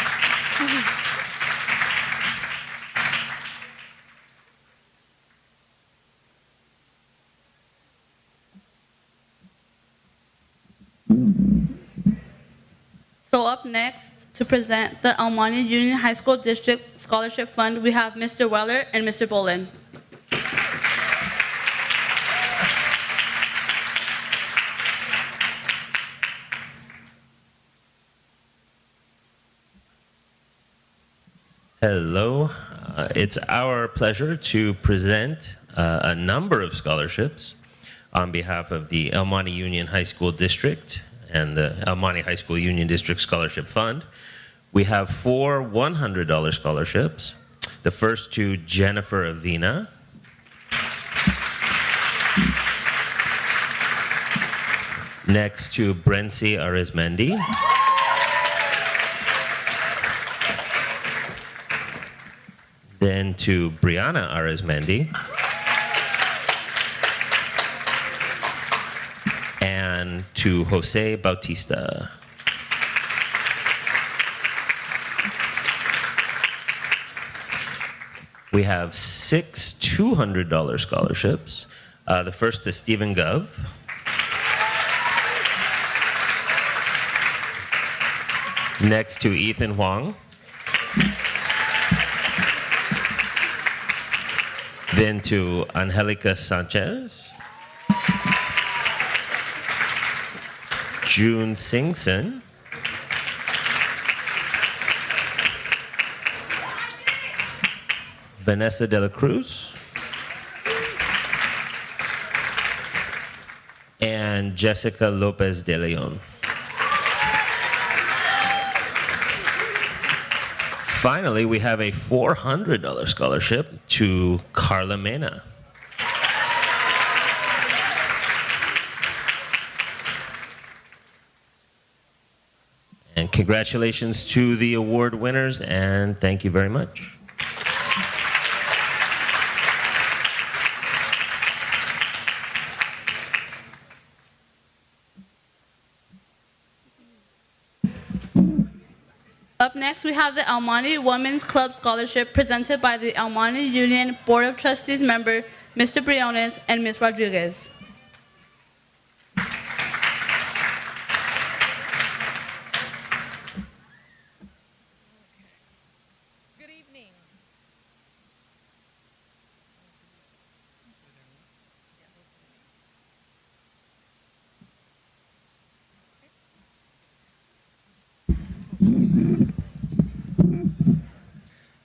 So up next to present the El Monte Union High School District Scholarship Fund, we have Mr. Weller and Mr. Bolin. Hello. It's our pleasure to present a number of scholarships on behalf of the El Monte Union High School District and the El Monte High School Union District Scholarship Fund. We have 4 $100 scholarships. The first to Jennifer Avina. Next to Brency Arizmendi. Then to Brianna Arizmendi. And to Jose Bautista. We have 6 $200 scholarships. The first to Stephen Gov. Next to Ethan Huang. Then to Angelica Sanchez. June Singson. Vanessa de la Cruz. And Jessica Lopez de Leon. Finally, we have a $400 scholarship to Carla Mena. And congratulations to the award winners, and thank you very much. Up next, we have the El Monte Women's Club Scholarship presented by the El Monte Union Board of Trustees member, Mr. Briones and Ms. Rodriguez.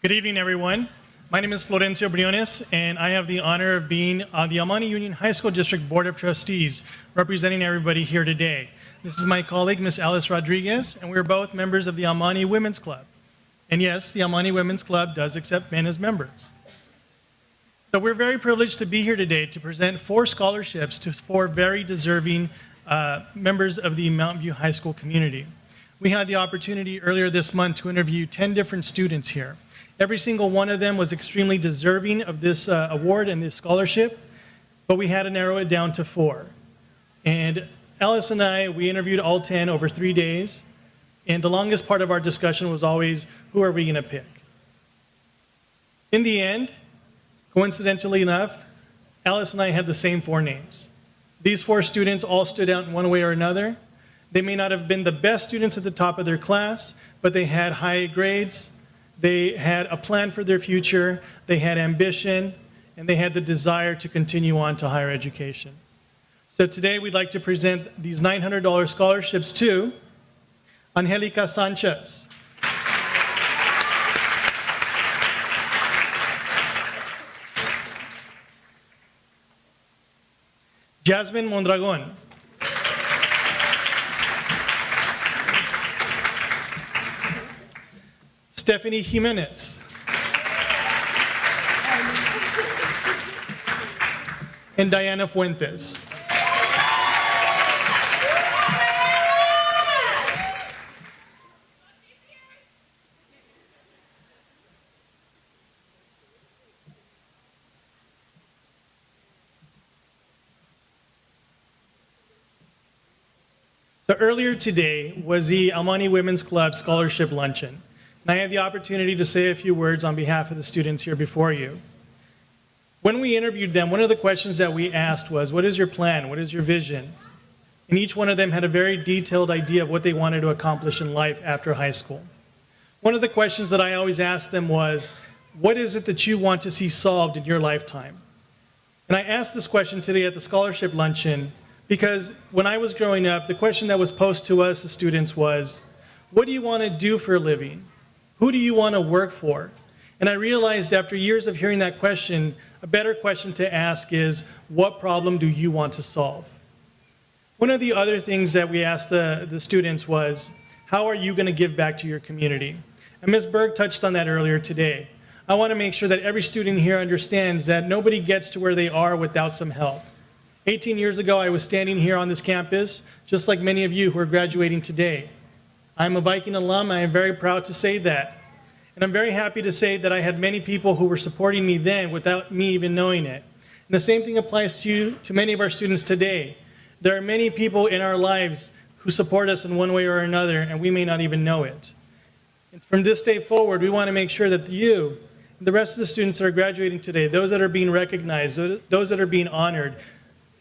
Good evening, everyone. My name is Florencio Briones, and I have the honor of being on the El Monte Union High School District Board of Trustees, representing everybody here today. This is my colleague, Ms. Alice Rodriguez, and we're both members of the El Monte Women's Club. And yes, the El Monte Women's Club does accept men as members. So we're very privileged to be here today to present 4 scholarships to 4 very deserving members of the Mountain View High School community. We had the opportunity earlier this month to interview 10 different students here. Every single one of them was extremely deserving of this award and this scholarship, but we had to narrow it down to 4. And Alice and I, we interviewed all 10 over 3 days, and the longest part of our discussion was always, who are we going to pick? In the end, coincidentally enough, Alice and I had the same 4 names. These 4 students all stood out in one way or another. They may not have been the best students at the top of their class, but they had high grades. They had a plan for their future, they had ambition, and they had the desire to continue on to higher education. So today we'd like to present these $900 scholarships to Angelica Sanchez, Jasmine Mondragon, Stephanie Jimenez, and Diana Fuentes. So earlier today was the El Monte Women's Club Scholarship Luncheon. And I had the opportunity to say a few words on behalf of the students here before you. When we interviewed them, one of the questions that we asked was, what is your plan? What is your vision? And each one of them had a very detailed idea of what they wanted to accomplish in life after high school. One of the questions that I always asked them was, what is it that you want to see solved in your lifetime? And I asked this question today at the scholarship luncheon because when I was growing up, the question that was posed to us as students was, what do you want to do for a living? Who do you want to work for? And I realized after years of hearing that question, a better question to ask is, what problem do you want to solve? One of the other things that we asked the students was, how are you going to give back to your community? And Ms. Berg touched on that earlier today. I want to make sure that every student here understands that nobody gets to where they are without some help. 18 years ago, I was standing here on this campus, just like many of you who are graduating today. I'm a Viking alum, and I am very proud to say that. And I'm very happy to say that I had many people who were supporting me then without me even knowing it. And the same thing applies to many of our students today. There are many people in our lives who support us in one way or another, and we may not even know it. And from this day forward, we want to make sure that you, and the rest of the students that are graduating today, those that are being recognized, those that are being honored,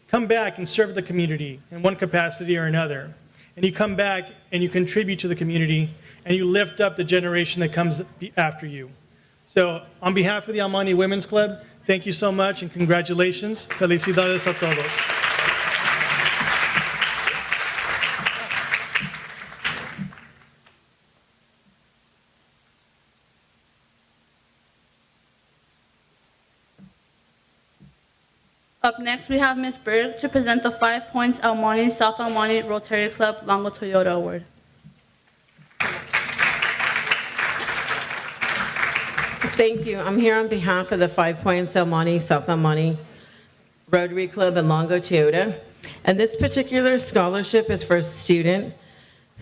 come back and serve the community in one capacity or another. And you come back and you contribute to the community and you lift up the generation that comes after you. So on behalf of the Almani Women's Club, thank you so much and congratulations. Felicidades a todos. Up next, we have Ms. Berg to present the 5 Points Almani South Almani Rotary Club Longo Toyota Award. Thank you. I'm here on behalf of the 5 Points Almani South Almani Rotary Club and Longo Toyota. And this particular scholarship is for a student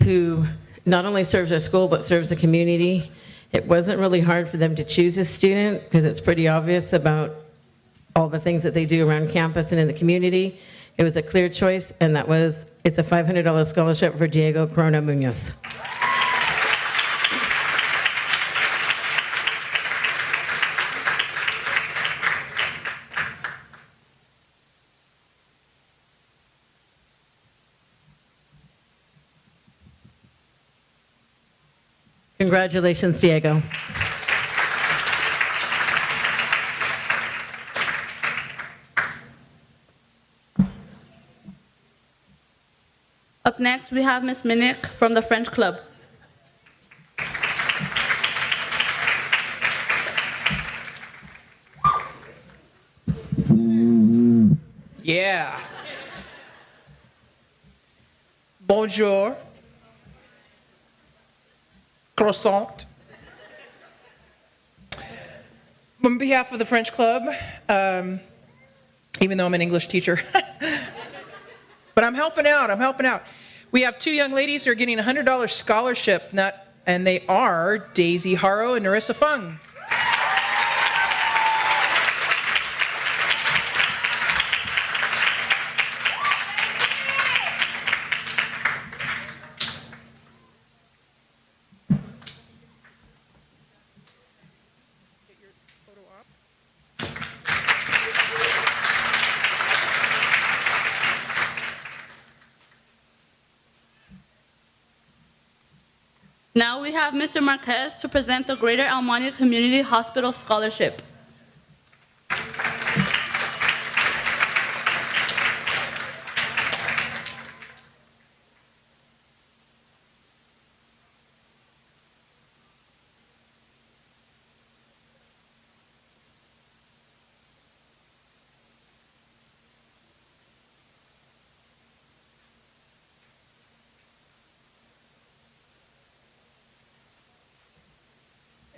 who not only serves our school, but serves the community. It wasn't really hard for them to choose a student because it's pretty obvious about all the things that they do around campus and in the community. It was a clear choice, and it's a $500 scholarship for Diego Corona Munoz. Congratulations, Diego. Up next, we have Ms. Minnick from the French Club. Yeah. Bonjour. Croissant. On behalf of the French Club, even though I'm an English teacher, but I'm helping out. We have 2 young ladies who are getting a $100 scholarship, and they are Daisy Haro and Narissa Fung. Now we have Mr. Marquez to present the Greater Almani Community Hospital Scholarship.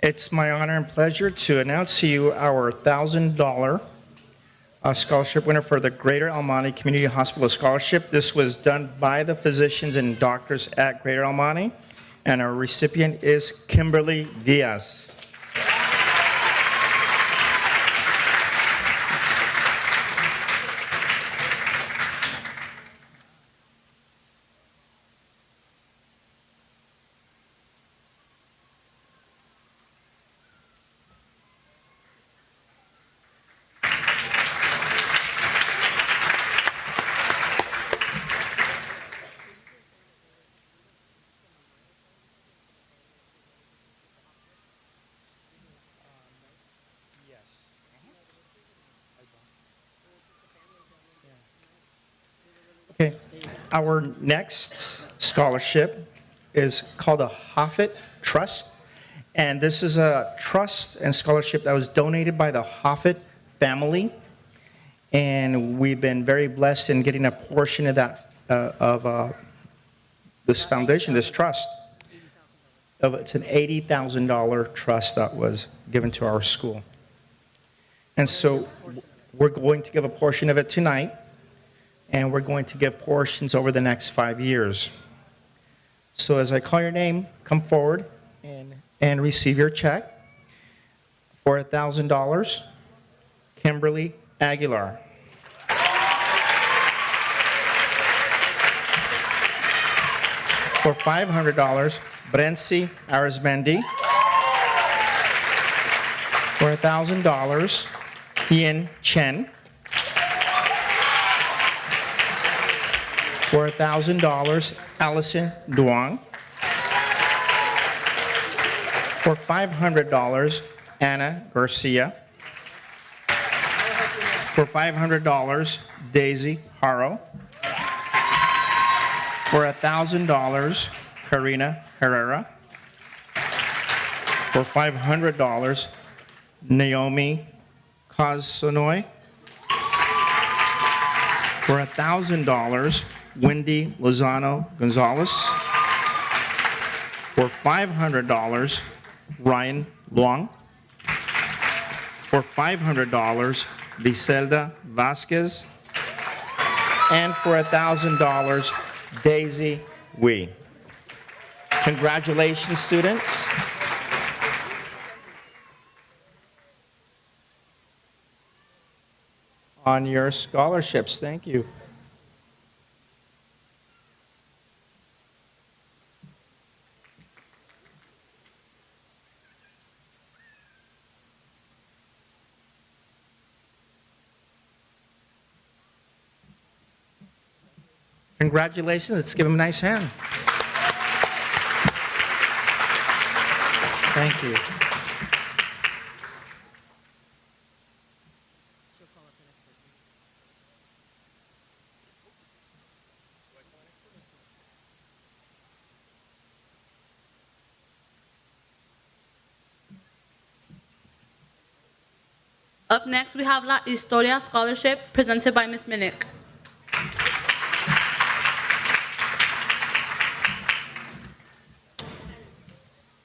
It's my honor and pleasure to announce to you our $1,000 scholarship winner for the Greater Almani Community Hospital Scholarship. This was done by the physicians and doctors at Greater Almani, and our recipient is Kimberly Diaz. Okay, our next scholarship is called a Hafif Trust, And this is a trust and scholarship that was donated by the Hafif family. And we've been very blessed in getting a portion of that, this foundation, this trust. It's an $80,000 trust that was given to our school. And so we're going to give a portion of it tonight, and we're going to give portions over the next 5 years. So as I call your name, come forward and receive your check for $1,000. Kimberly Aguilar. For $500, Brency Arizmendi. For $1,000, Tien Chen. For $1,000, Allison Duong. For $500, Anna Garcia. For $500, Daisy Haro. For $1,000, Karina Herrera. For $500, Naomi Kosonoy. For $1,000, Wendy Lozano Gonzalez. For $500, Ryan Luong. For $500, Biselda Vasquez. And for $1,000, Daisy Wee. Congratulations, students. On your scholarships. Thank you. Congratulations. Let's give them a nice hand. Thank you. Up next, we have La Historia Scholarship presented by Ms. Minnick.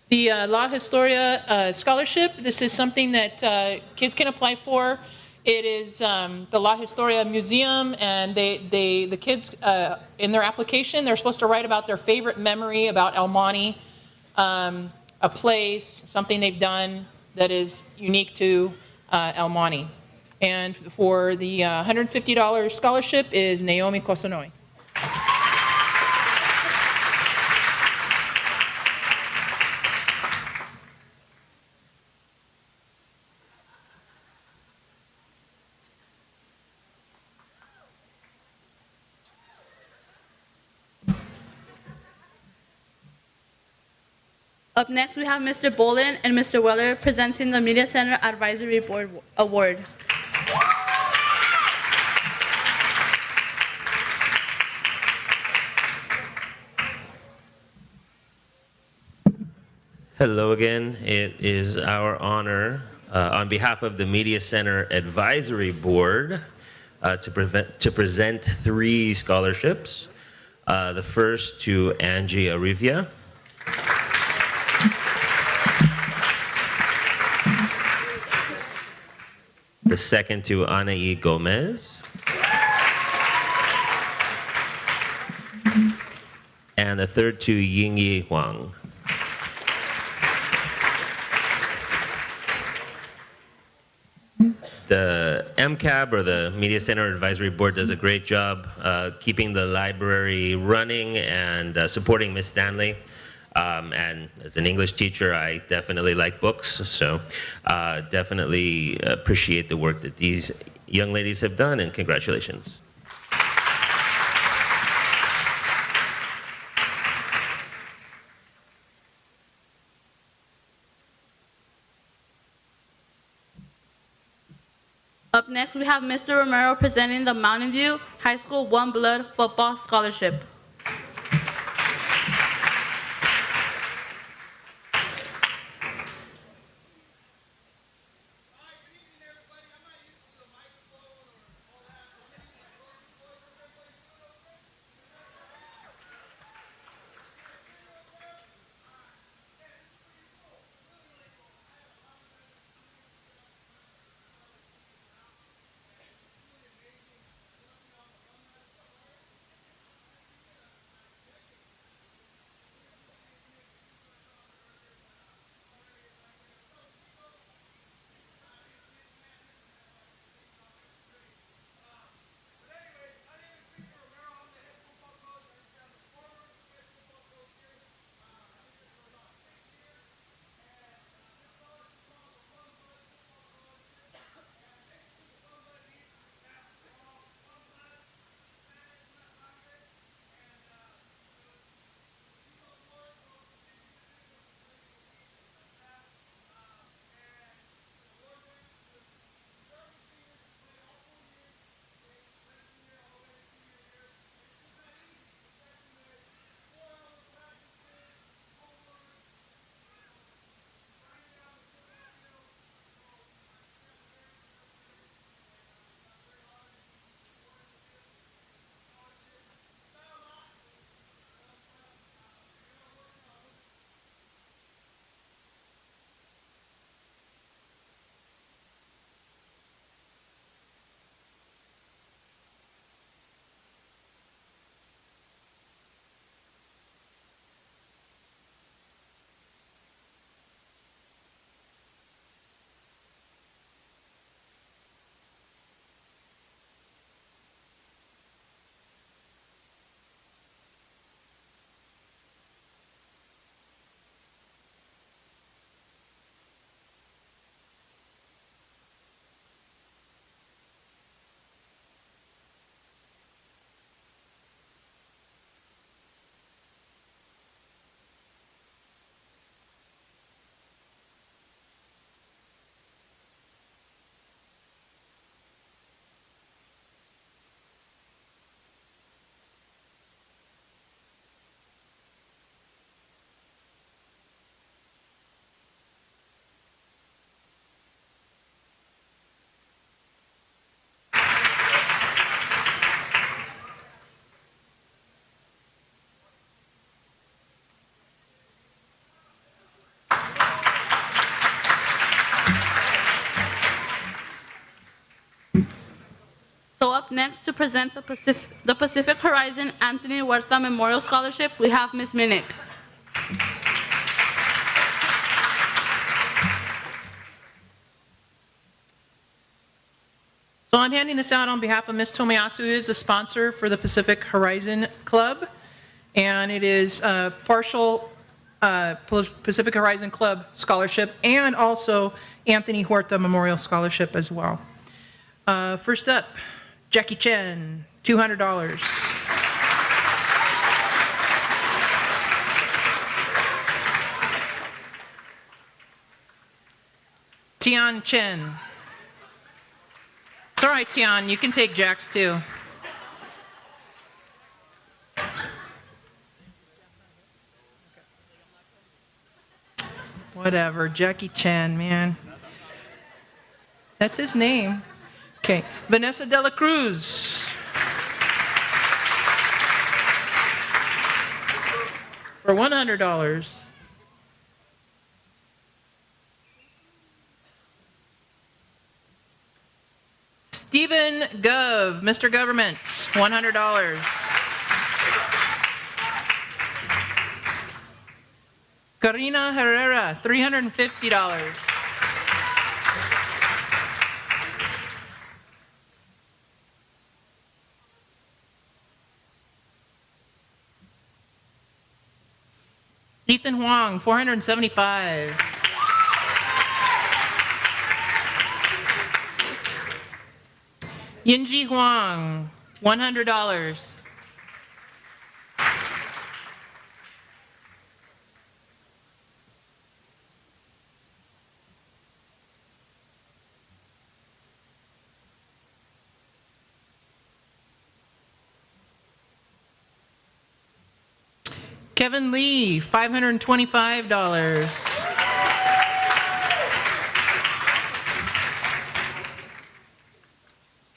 The La Historia Scholarship, this is something that kids can apply for. It is the La Historia Museum, and the kids, in their application, they're supposed to write about their favorite memory about El Monte, a place, something they've done that is unique to El Monte. And for the $150 scholarship is Naomi Kosonoy. Up next, we have Mr. Bolin and Mr. Weller presenting the Media Center Advisory Board Award. Hello again. It is our honor, on behalf of the Media Center Advisory Board, to present 3 scholarships. The first to Angie Arivia. The second to Anaí Gomez. And the third to Yingyi Huang. The MCAB, or the Media Center Advisory Board, does a great job keeping the library running and supporting Miss Stanley. And as an English teacher, I definitely like books, so definitely appreciate the work that these young ladies have done, and congratulations. Up next, we have Mr. Romero presenting the Mountain View High School One Blood Football Scholarship. next to present the Pacific Horizon Anthony Huerta Memorial Scholarship, we have Ms. Minnick. So I'm handing this out on behalf of Ms. Tomiyasu, who is the sponsor for the Pacific Horizon Club, and it is a partial Pacific Horizon Club scholarship and also Anthony Huerta Memorial Scholarship as well. First up, Jackie Chen, $200. Tian Chen. It's all right, Tian, you can take Jack's too. Whatever, Jackie Chan, man. That's his name. Okay, Vanessa de la Cruz. For $100. Stephen Gov, Mr. Government, $100. Karina Herrera, $350. Ethan Huang, $475. Yinji Huang, $100. Kevin Lee, $525.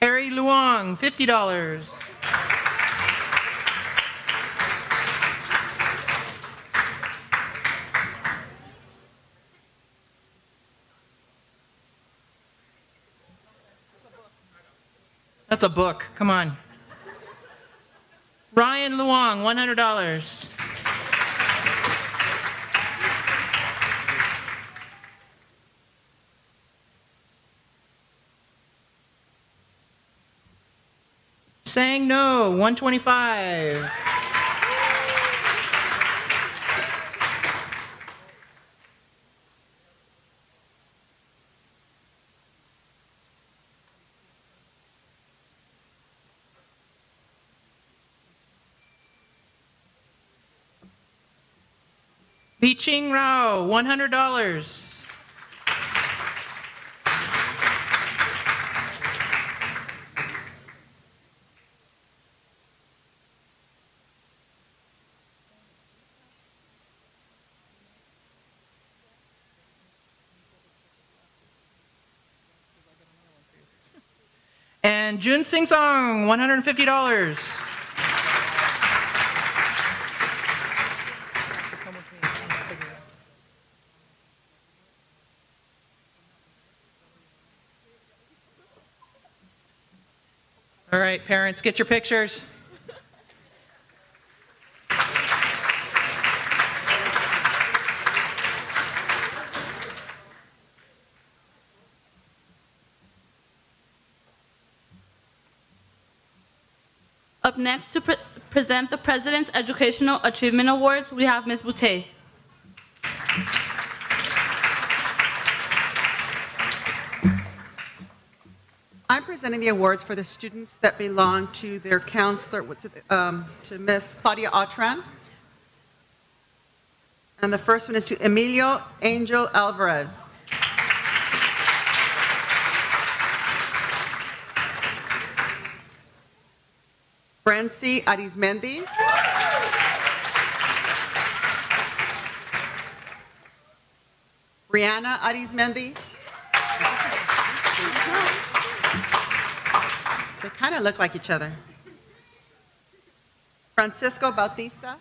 Harry Luong, $50. That's a book, come on. Ryan Luong, $100. Sang No, $125. Li Ching Rao, $100. And Jun Sing Song, $150. All right, parents, get your pictures. Up next to present the President's Educational Achievement Awards, we have Ms. Boutte. I'm presenting the awards for the students that belong to their counselor, to Miss Claudia Autran. And the first one is to Emilio Angel Alvarez. Francie Arizmendi. Brianna Arizmendi. They kind of look like each other. Francisco Bautista.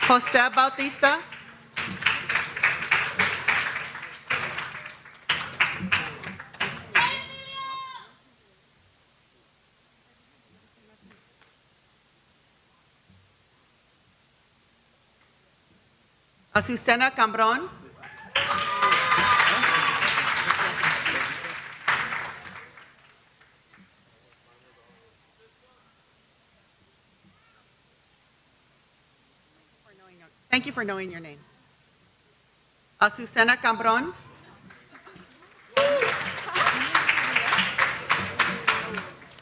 Jose Bautista. Azucena Cambron. Thank you for knowing your name. Azucena Cambron.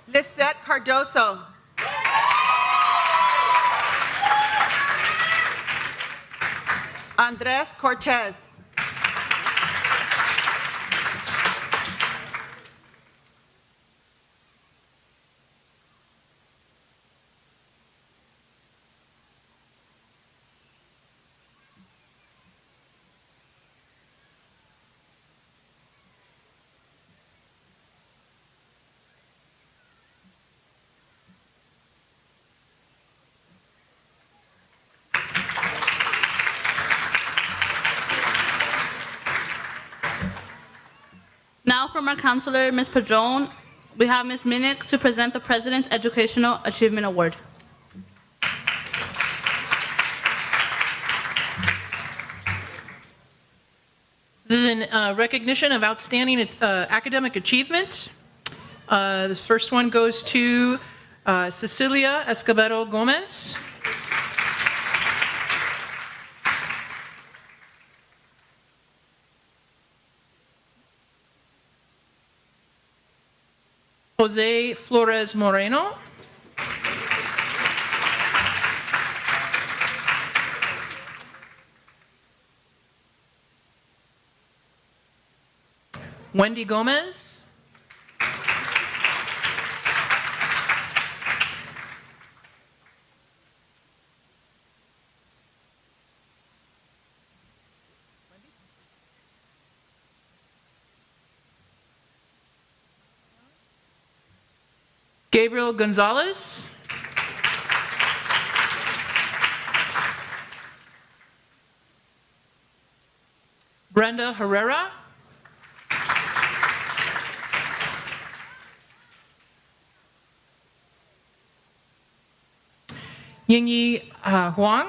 Lisette Cardoso. Andres Cortez. Now from our counselor, Ms. Padron, we have Ms. Minnick to present the President's Educational Achievement Award. This is in recognition of outstanding academic achievement. The first one goes to Cecilia Escobedo Gomez. Jose Flores Moreno. Wendy Gomez. Gabriel Gonzalez. Brenda Herrera. Yingyi Huang.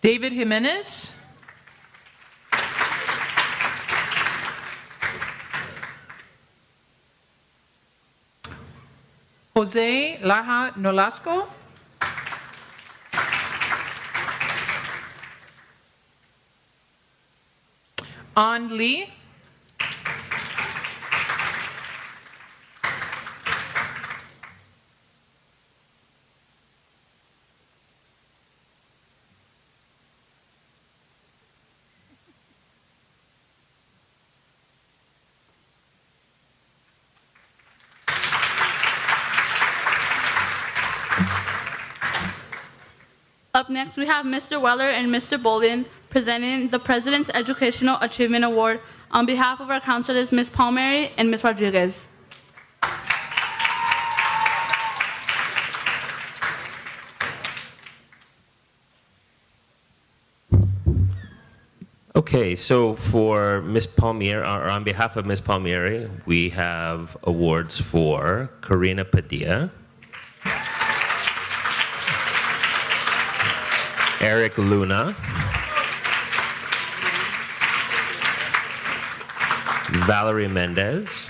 David Jimenez. Jose Laja Nolasco. An Lee. Up next, we have Mr. Weller and Mr. Bolden presenting the President's Educational Achievement Award on behalf of our counselors, Ms. Palmieri and Ms. Rodriguez. Okay, so for Ms. Palmieri, or on behalf of Ms. Palmieri, we have awards for Karina Padilla, Eric Luna, Valerie Mendez,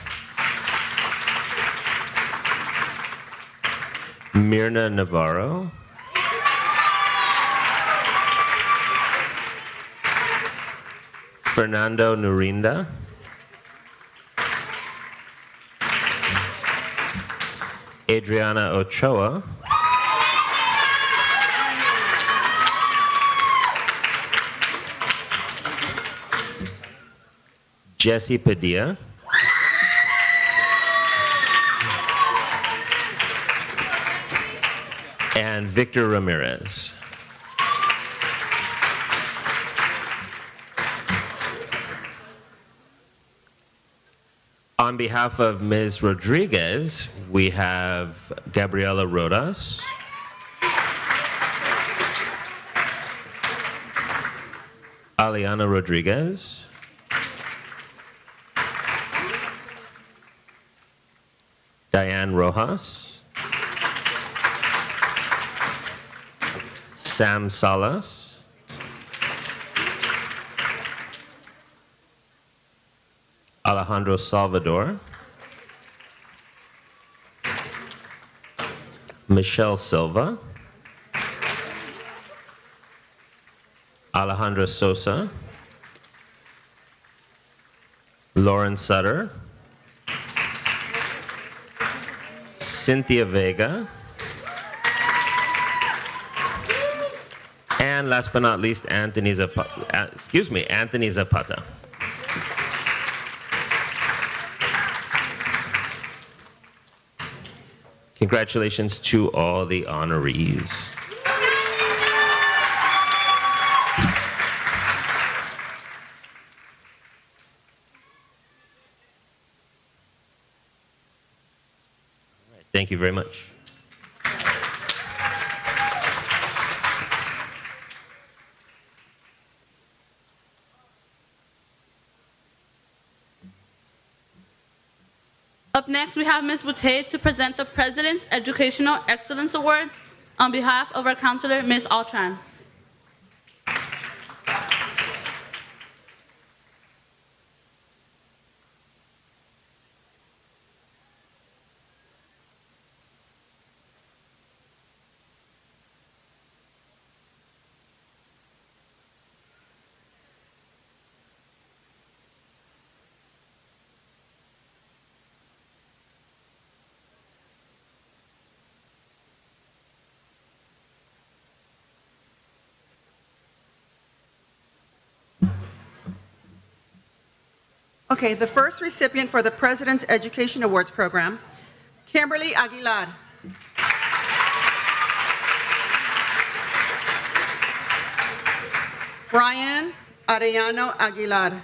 Mirna Navarro, Fernando Nurinda, Adriana Ochoa, Jesse Padilla, and Victor Ramirez. On behalf of Ms. Rodriguez, we have Gabriela Rodas, Aliana Rodriguez. Diane Rojas. Sam Salas. Alejandro Salvador. Michelle Silva. Alejandra Sosa. Lauren Sutter. Cynthia Vega. And last but not least, Anthony Zapata. Congratulations to all the honorees. Thank you very much. Up next, we have Ms. Boutte to present the President's Educational Excellence Awards on behalf of our counselor, Ms. Altran. Okay, the first recipient for the President's Education Awards program, Kimberly Aguilar. Brian Arellano Aguilar.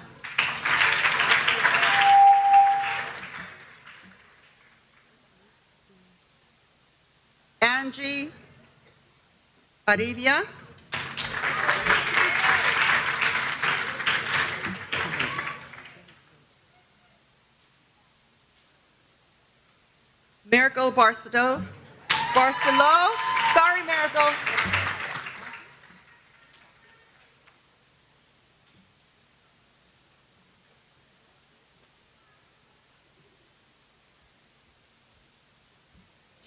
Angie Arivia. Miracle Barcelo. Sorry, Miracle.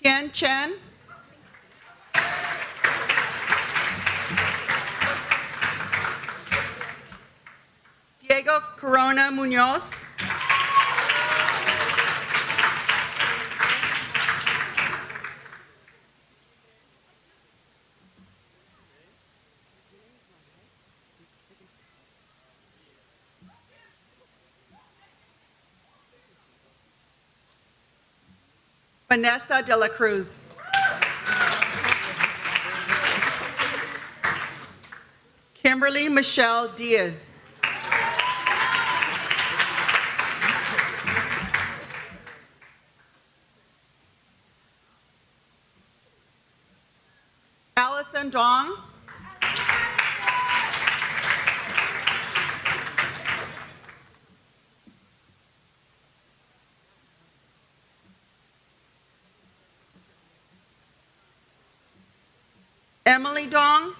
Tian Chen. Diego Corona Munoz. Vanessa de la Cruz. Kimberly Michelle Diaz. Allison Dong. Emily Dong.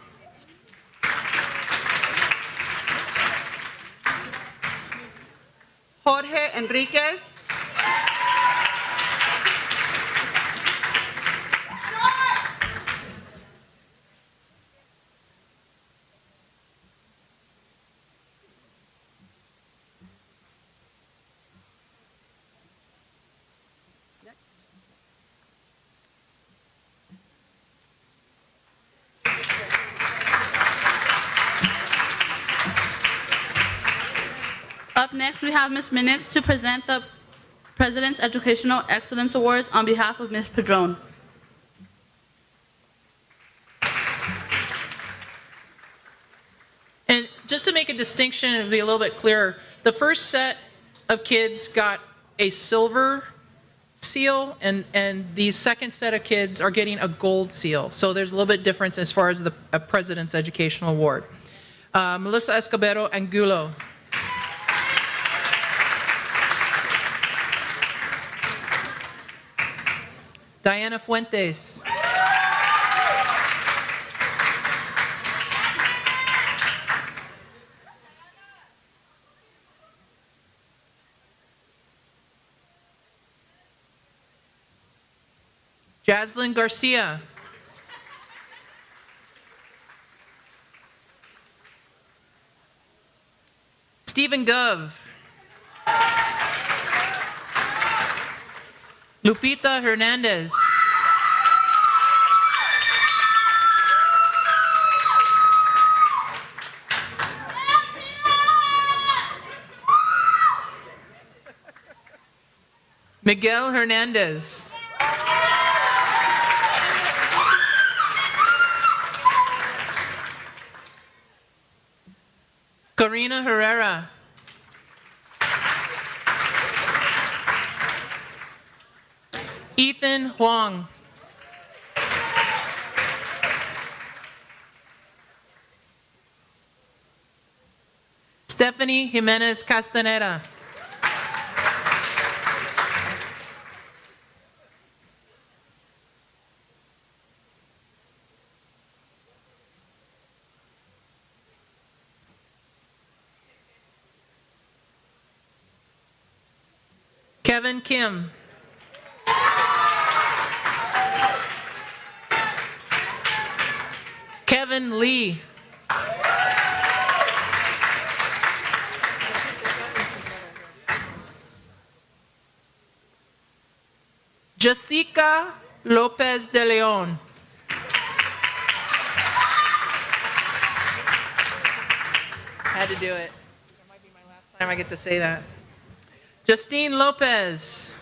Jorge Enriquez. Up next, we have Ms. Minnick to present the President's Educational Excellence Awards on behalf of Ms. Padron. And just to make a distinction and be a little bit clearer, the first set of kids got a silver seal, and the second set of kids are getting a gold seal. So there's a little bit difference as far as the President's Educational Award. Melissa Escobedo Angulo. Diana Fuentes. Jaslyn Garcia. Stephen Gov. Lupita Hernandez. Miguel Hernandez. Karina Herrera. Ethan Huang. Stephanie Jimenez Castaneda. Kevin Kim. Kevin Lee. Jessica Lopez de Leon. Had to do it. That might be my last time I get to say that. Justine Lopez.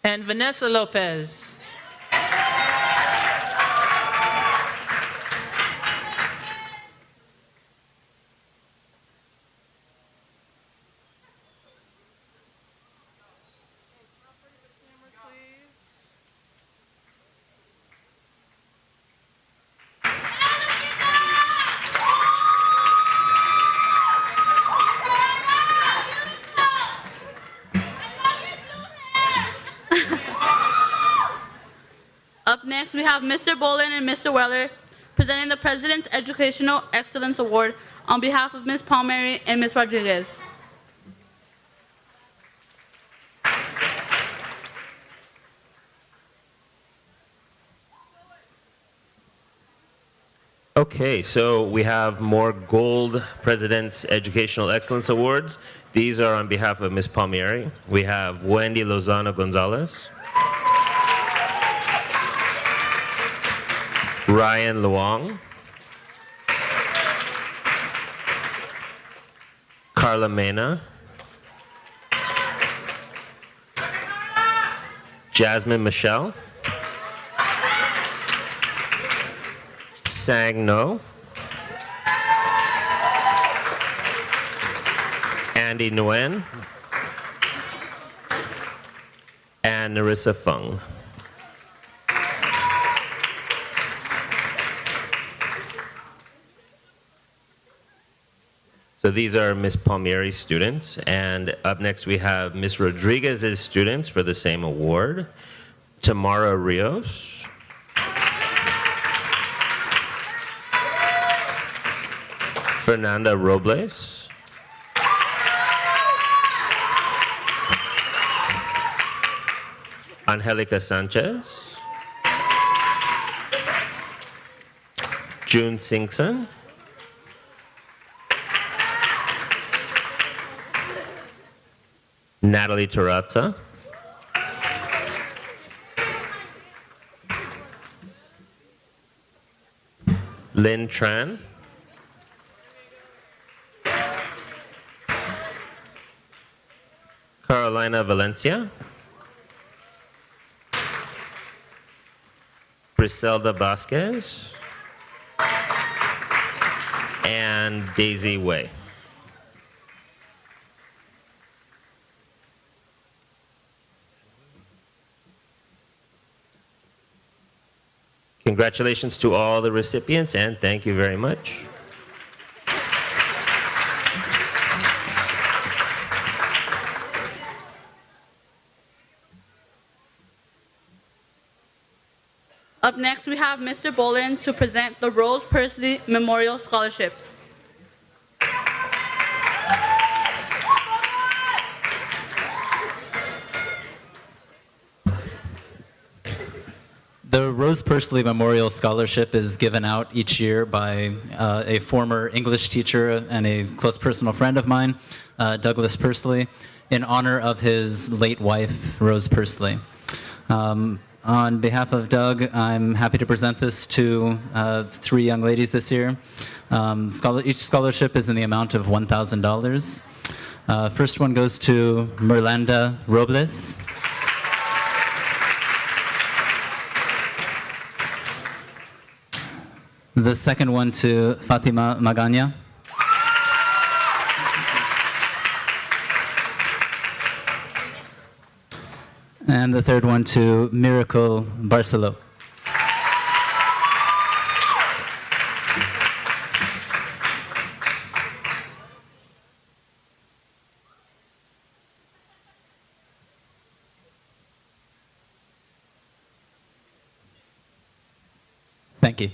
And Vanessa Lopez. Up next, we have Mr. Bolin and Mr. Weller presenting the President's Educational Excellence Award on behalf of Ms. Palmieri and Ms. Rodriguez. Okay, so we have more Gold President's Educational Excellence Awards. These are on behalf of Ms. Palmieri. We have Wendy Lozano Gonzalez, Ryan Luong, Carla Mena, Jasmine Michelle, Sang No, Andy Nguyen, and Narissa Fung. So these are Ms. Palmieri's students, and up next we have Ms. Rodriguez's students for the same award. Tamara Rios, Fernanda Robles, Angelica Sanchez, June Singson, Natalie Tarazza, Lynn Tran, Carolina Valencia, Briselda Vasquez, and Daisy Way. Congratulations to all the recipients, and thank you very much. Up next, we have Mr. Bolin to present the Rose Persley Memorial Scholarship. The Rose Persley Memorial Scholarship is given out each year by a former English teacher and a close personal friend of mine, Douglas Persley, in honor of his late wife, Rose Persley. On behalf of Doug, I'm happy to present this to 3 young ladies this year. Each scholarship is in the amount of $1,000. First one goes to Merlanda Robles. The second one to Fatima Magana. And the third one to Miracle Barcelo. Thank you.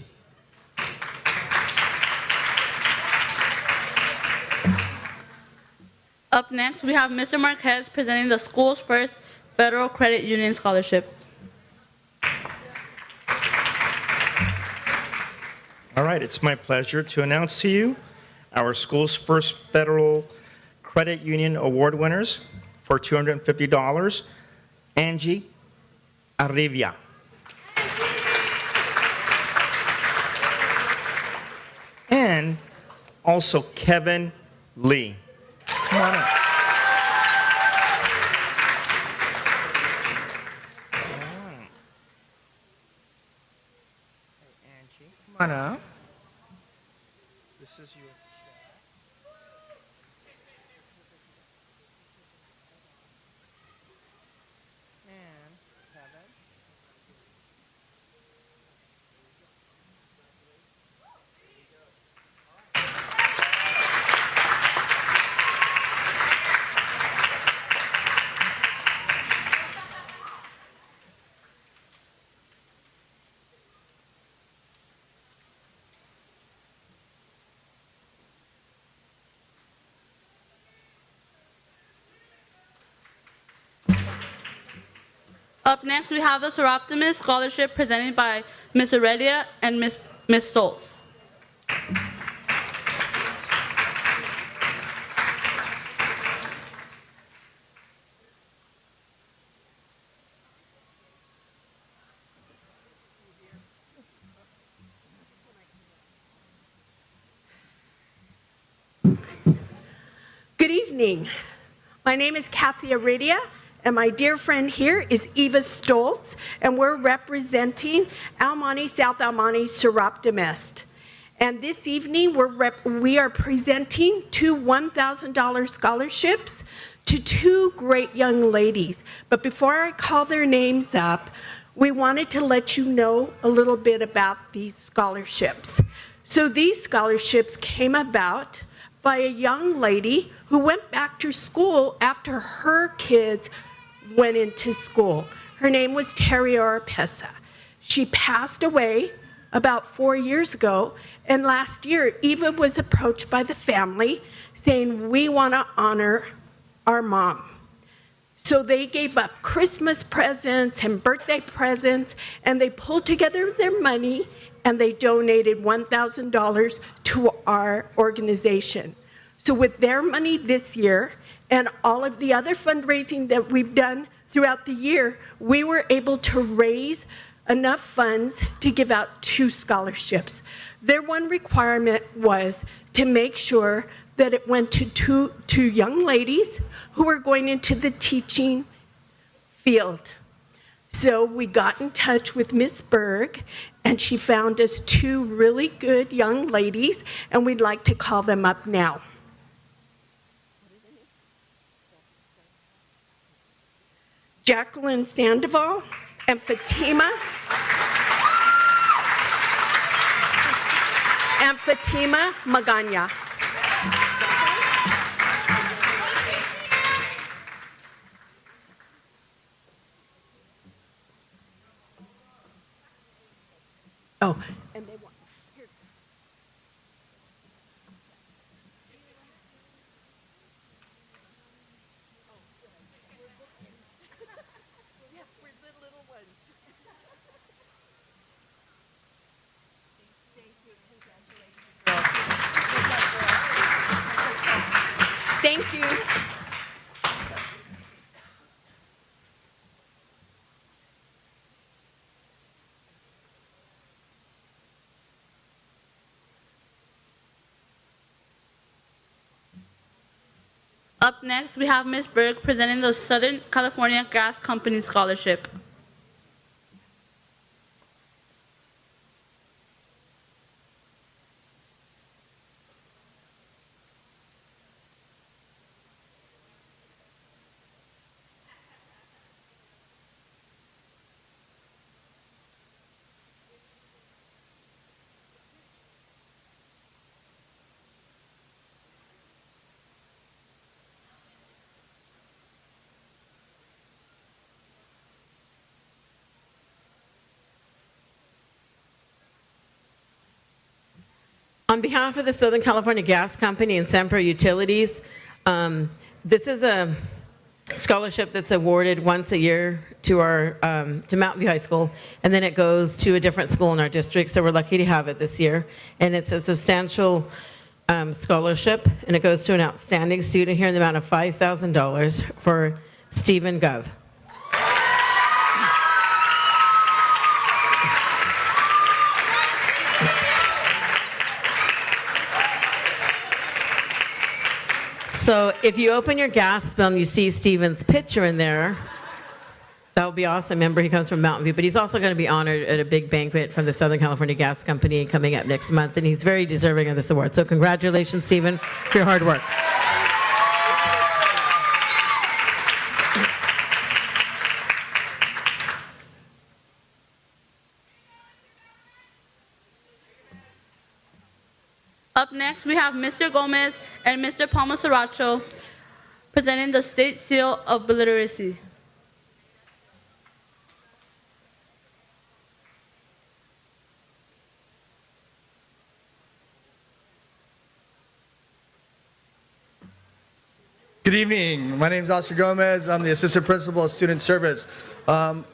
Up next, we have Mr. Marquez presenting the school's first Federal Credit Union Scholarship. All right, it's my pleasure to announce to you our school's first Federal Credit Union Award winners for $250, Angie Arrivia. And also Kevin Lee. Come on up. Angie, come on up. This is your check. And Kevin. Up next, we have the Soroptimist Scholarship presented by Ms. Aurelia and Ms. Sous. Good evening. My name is Kathy Aridia, and my dear friend here is Eva Stoltz, and we're representing Almani, South Almani Soroptimist. And this evening, we are presenting 2 $1,000 scholarships to 2 great young ladies. But before I call their names up, we wanted to let you know a little bit about these scholarships. So these scholarships came about by a young lady who went back to school after her kids went into school. Her name was Terry Oropesa. She passed away about 4 years ago, and last year Eva was approached by the family saying, we want to honor our mom. So they gave up Christmas presents and birthday presents, and they pulled together their money and they donated $1,000 to our organization. So with their money this year and all of the other fundraising that we've done throughout the year, we were able to raise enough funds to give out 2 scholarships. Their one requirement was to make sure that it went to two young ladies who were going into the teaching field. So we got in touch with Miss Berg, and she found us 2 really good young ladies, and we'd like to call them up now. Jacqueline Sandoval and Fatima and Fatima Magana. Oh, and they want, here. Yeah, we're the little ones. Thank you. Up next, we have Ms. Berg presenting the Southern California Gas Company Scholarship. On behalf of the Southern California Gas Company and Sempra Utilities, this is a scholarship that's awarded once a year to our to Mountain View High School, and then it goes to a different school in our district. So we're lucky to have it this year, and it's a substantial scholarship, and it goes to an outstanding student here in the amount of $5,000 for Stephen Gov. So if you open your gas bill and you see Stephen's picture in there, that would be awesome. Remember, he comes from Mountain View, but he's also going to be honored at a big banquet from the Southern California Gas Company coming up next month, and he's very deserving of this award. So congratulations, Stephen, for your hard work. Up next, we have Mr. Gomez and Mr. Palma Sriracha presenting the State Seal of Literacy. Good evening. My name is Oscar Gomez. I'm the Assistant Principal of Student Service. I'm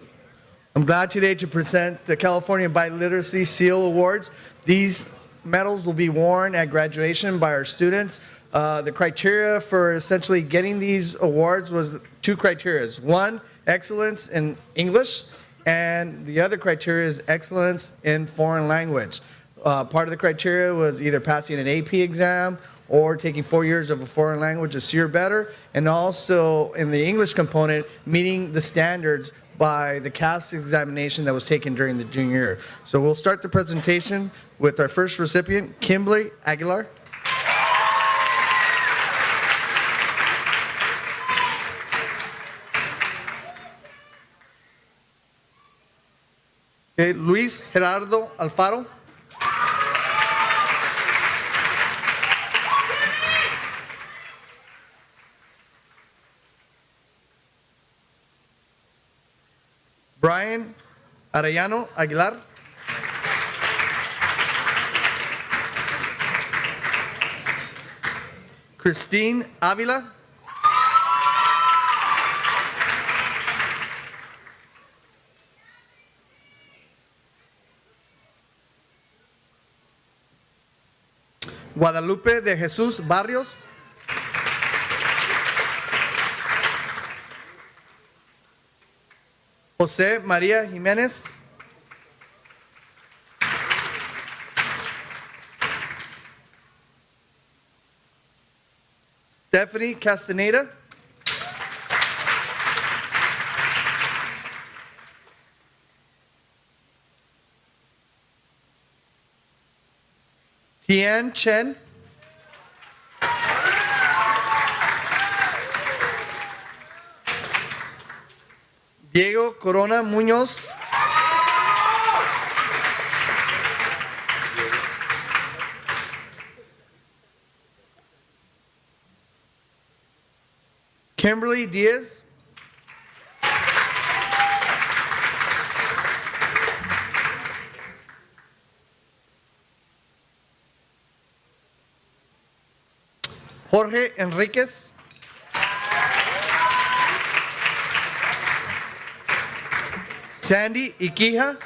glad today to present the California Biliteracy Seal Awards. These medals will be worn at graduation by our students. The criteria for essentially getting these awards was two criteria. One, excellence in English, and the other criteria is excellence in foreign language. Part of the criteria was either passing an AP exam or taking 4 years of a foreign language, a C or better, and also in the English component, meeting the standards by the CAS examination that was taken during the junior year. So we'll start the presentation with our first recipient, Kimberly Aguilar. Okay, Luis Gerardo Alfaro. Brian Arellano Aguilar. Christine Avila. Guadalupe de Jesús Barrios. José María Jiménez. Stephanie Castaneda. Tian Chen. Diego Corona Muñoz. Kimberly Diaz. Jorge Enriquez. Sandy Iquija.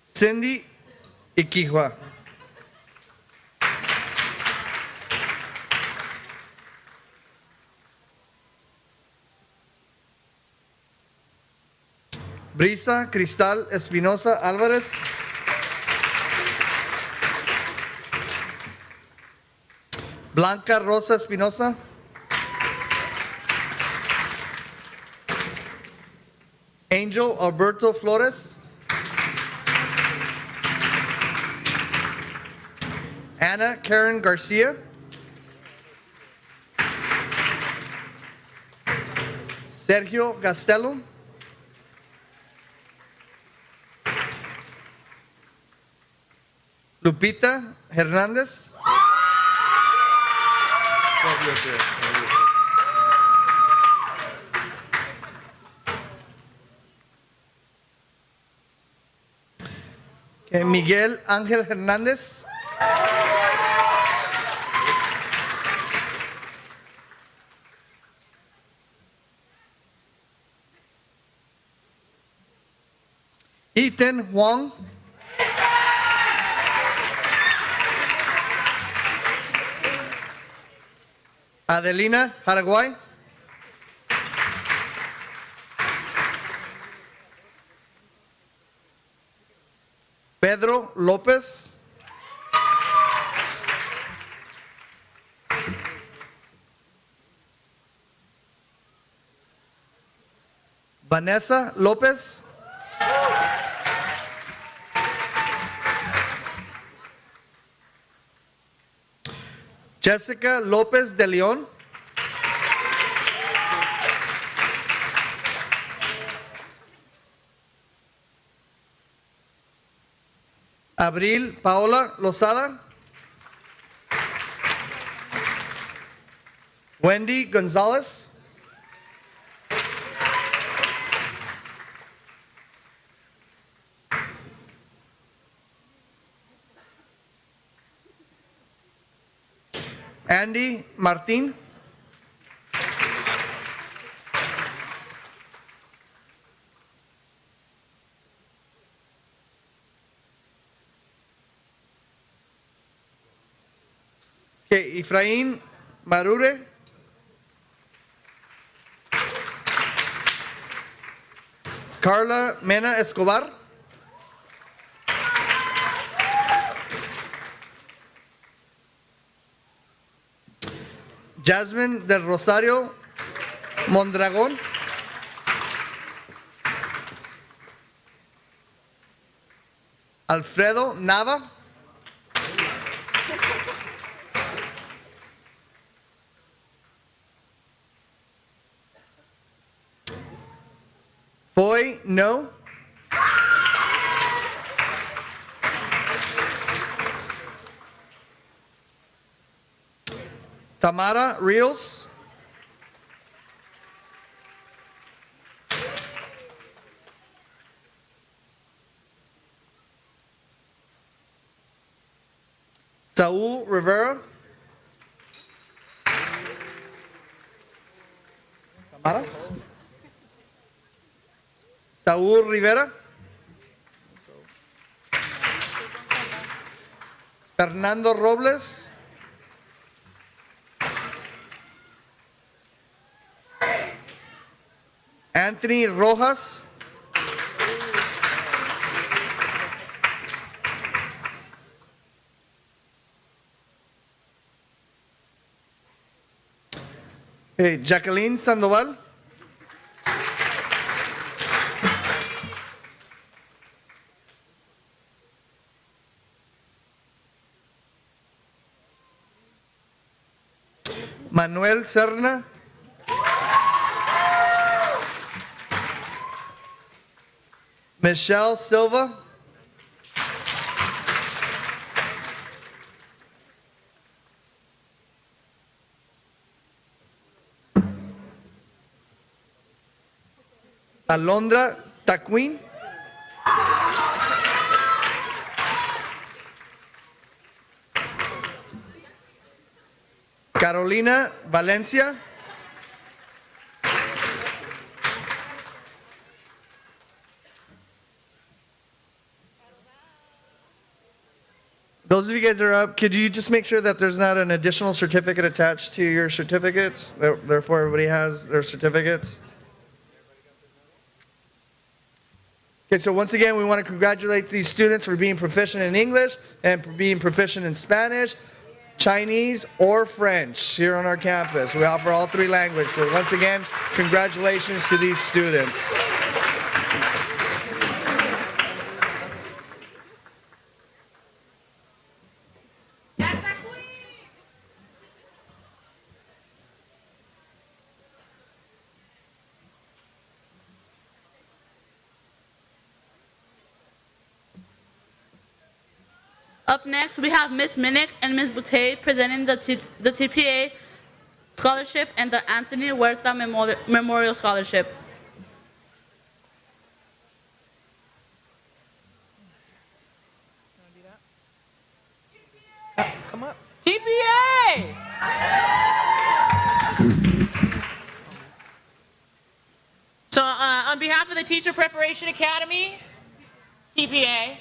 Cindy Iquija. Brisa Cristal Espinosa Álvarez. Blanca Rosa Espinosa. Angel Alberto Flores. Ana Karen Garcia. Sergio Gastelum. Lupita Hernandez. Okay, Miguel Ángel Hernández. Ethan Huang. Adelina Paraguay. Pedro López. Vanessa López. Jessica López de León. Abril Paola Lozada. Wendy González. Andy Martín. Okay, Efraín Marure. Carla Mena Escobar. Jasmine del Rosario Mondragón. Alfredo Nava. Foy No. Tamara Rios. Saúl Rivera. Tamara. Saúl Rivera. Fernando Robles. Anthony Rojas. Hey, Jacqueline Sandoval. Manuel Serna. Michelle Silva. Alondra Taquin. Carolina Valencia. Those of you guys that are up, could you just make sure that there's not an additional certificate attached to your certificates? Therefore, everybody has their certificates. Okay, so once again, we want to congratulate these students for being proficient in English and for being proficient in Spanish, Chinese, or French here on our campus. We offer all three languages. So once again, congratulations to these students. Up next, we have Ms. Minnick and Ms. Boutte presenting the TPA Scholarship and the Anthony Huerta Memorial Scholarship. Come up. TPA! So on behalf of the Teacher Preparation Academy, TPA,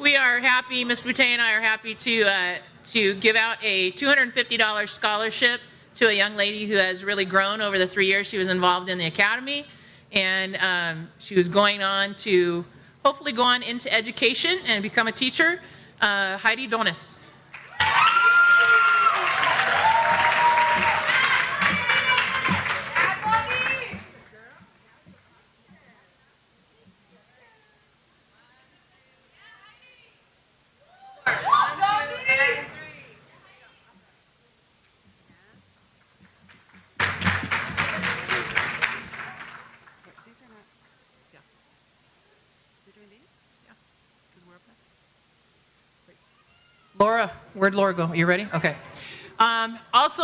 we are happy, Ms. Boutte and I are happy to give out a $250 scholarship to a young lady who has really grown over the 3 years she was involved in the academy. And she was going on to hopefully go on into education and become a teacher. Heidi Donis. Laura, where'd Laura go? You ready? Okay. Also,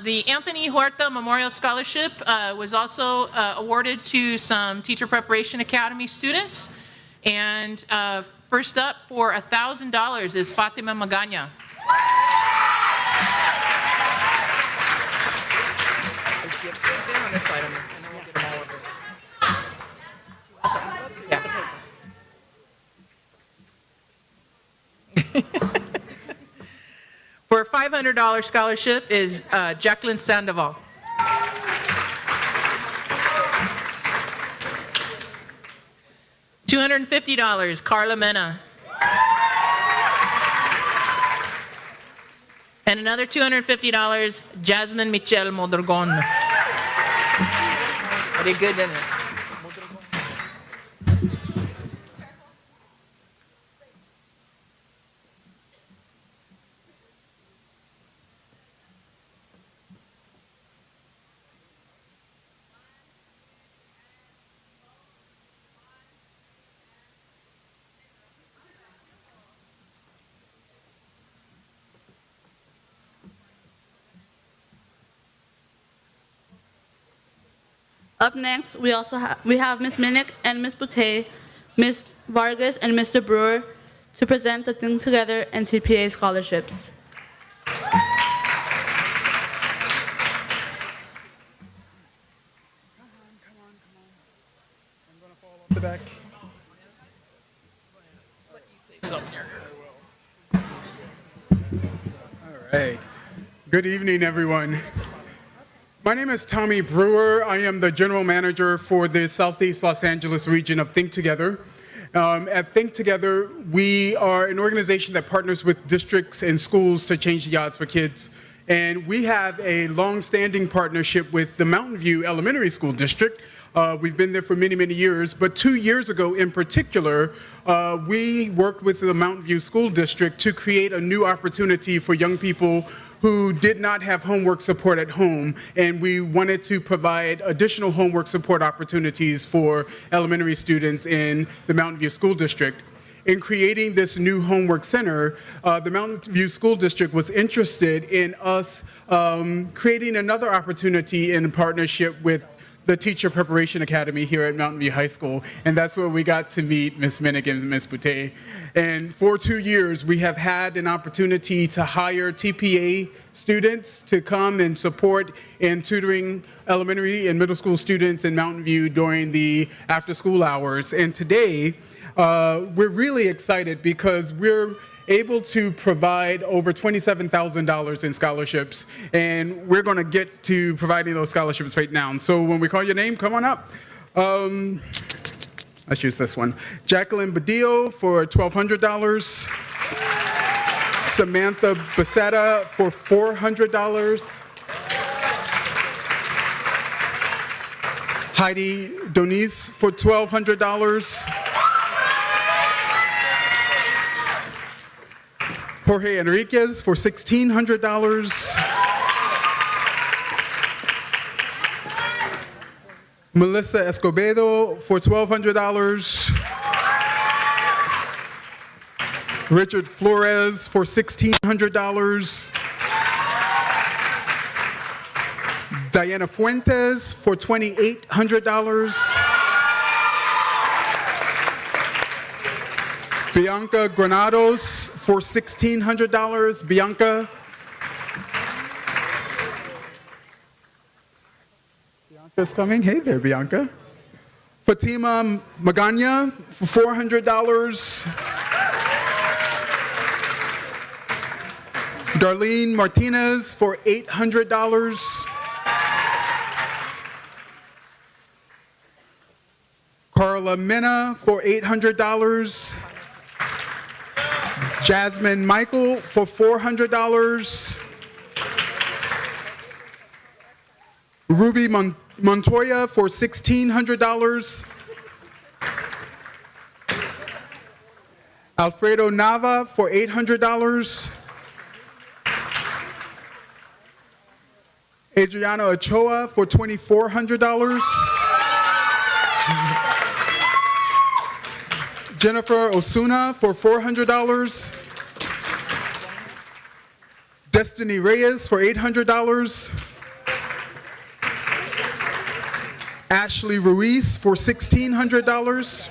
the Anthony Huerta Memorial Scholarship was also awarded to some Teacher Preparation Academy students. And first up for $1,000 is Fatima Magana. Stay on this side, and then we'll get them all over. For a $500 scholarship is Jacqueline Sandoval. $250, Carla Mena. And another $250, Jasmine Michelle Modorgon. Pretty good, didn't it? Up next, we have Ms. Minnick and Ms. Boutte, Ms. Vargas and Mr. Brewer to present the Think Together and TPA scholarships. Come on. I'm going to fall off the back. Let you say something here. All right. Good evening, everyone. My name is Tommy Brewer. I am the general manager for the Southeast Los Angeles region of Think Together. At Think Together, we are an organization that partners with districts and schools to change the odds for kids. And we have a long-standing partnership with the Mountain View Elementary School District. We've been there for many, many years. But 2 years ago in particular, we worked with the Mountain View School District to create a new opportunity for young people who did not have homework support at home, and we wanted to provide additional homework support opportunities for elementary students in the Mountain View School District. in creating this new homework center, the Mountain View School District was interested in us creating another opportunity in partnership with the Teacher Preparation Academy here at Mountain View High School, and that's where we got to meet Ms. Minnick and Ms. Boutte. And for 2 years, we have had an opportunity to hire TPA students to come and support in tutoring elementary and middle school students in Mountain View during the after-school hours. And today, we're really excited because we're able to provide over $27,000 in scholarships, and we're going to get to providing those scholarships right now. And so when we call your name, come on up. Let's use this one. Jacqueline Badillo for $1,200. Samantha Becerra for $400. Heidi Donice for $1,200. Jorge Enriquez for $1,600. Melissa Escobedo for $1,200. Richard Flores for $1,600. Diana Fuentes for $2,800. Bianca Granados for $1,600. Bianca. Bianca's coming. Hey there, Bianca. Fatima Magana for $400. Darlene Martinez for $800. Carla Mena for $800. Jasmine Michael for $400. Ruby Montoya for $1,600. Alfredo Nava for $800. Adriana Ochoa for $2,400. Jennifer Osuna for $400. Destiny Reyes for $800. Ashley Ruiz for $1,600.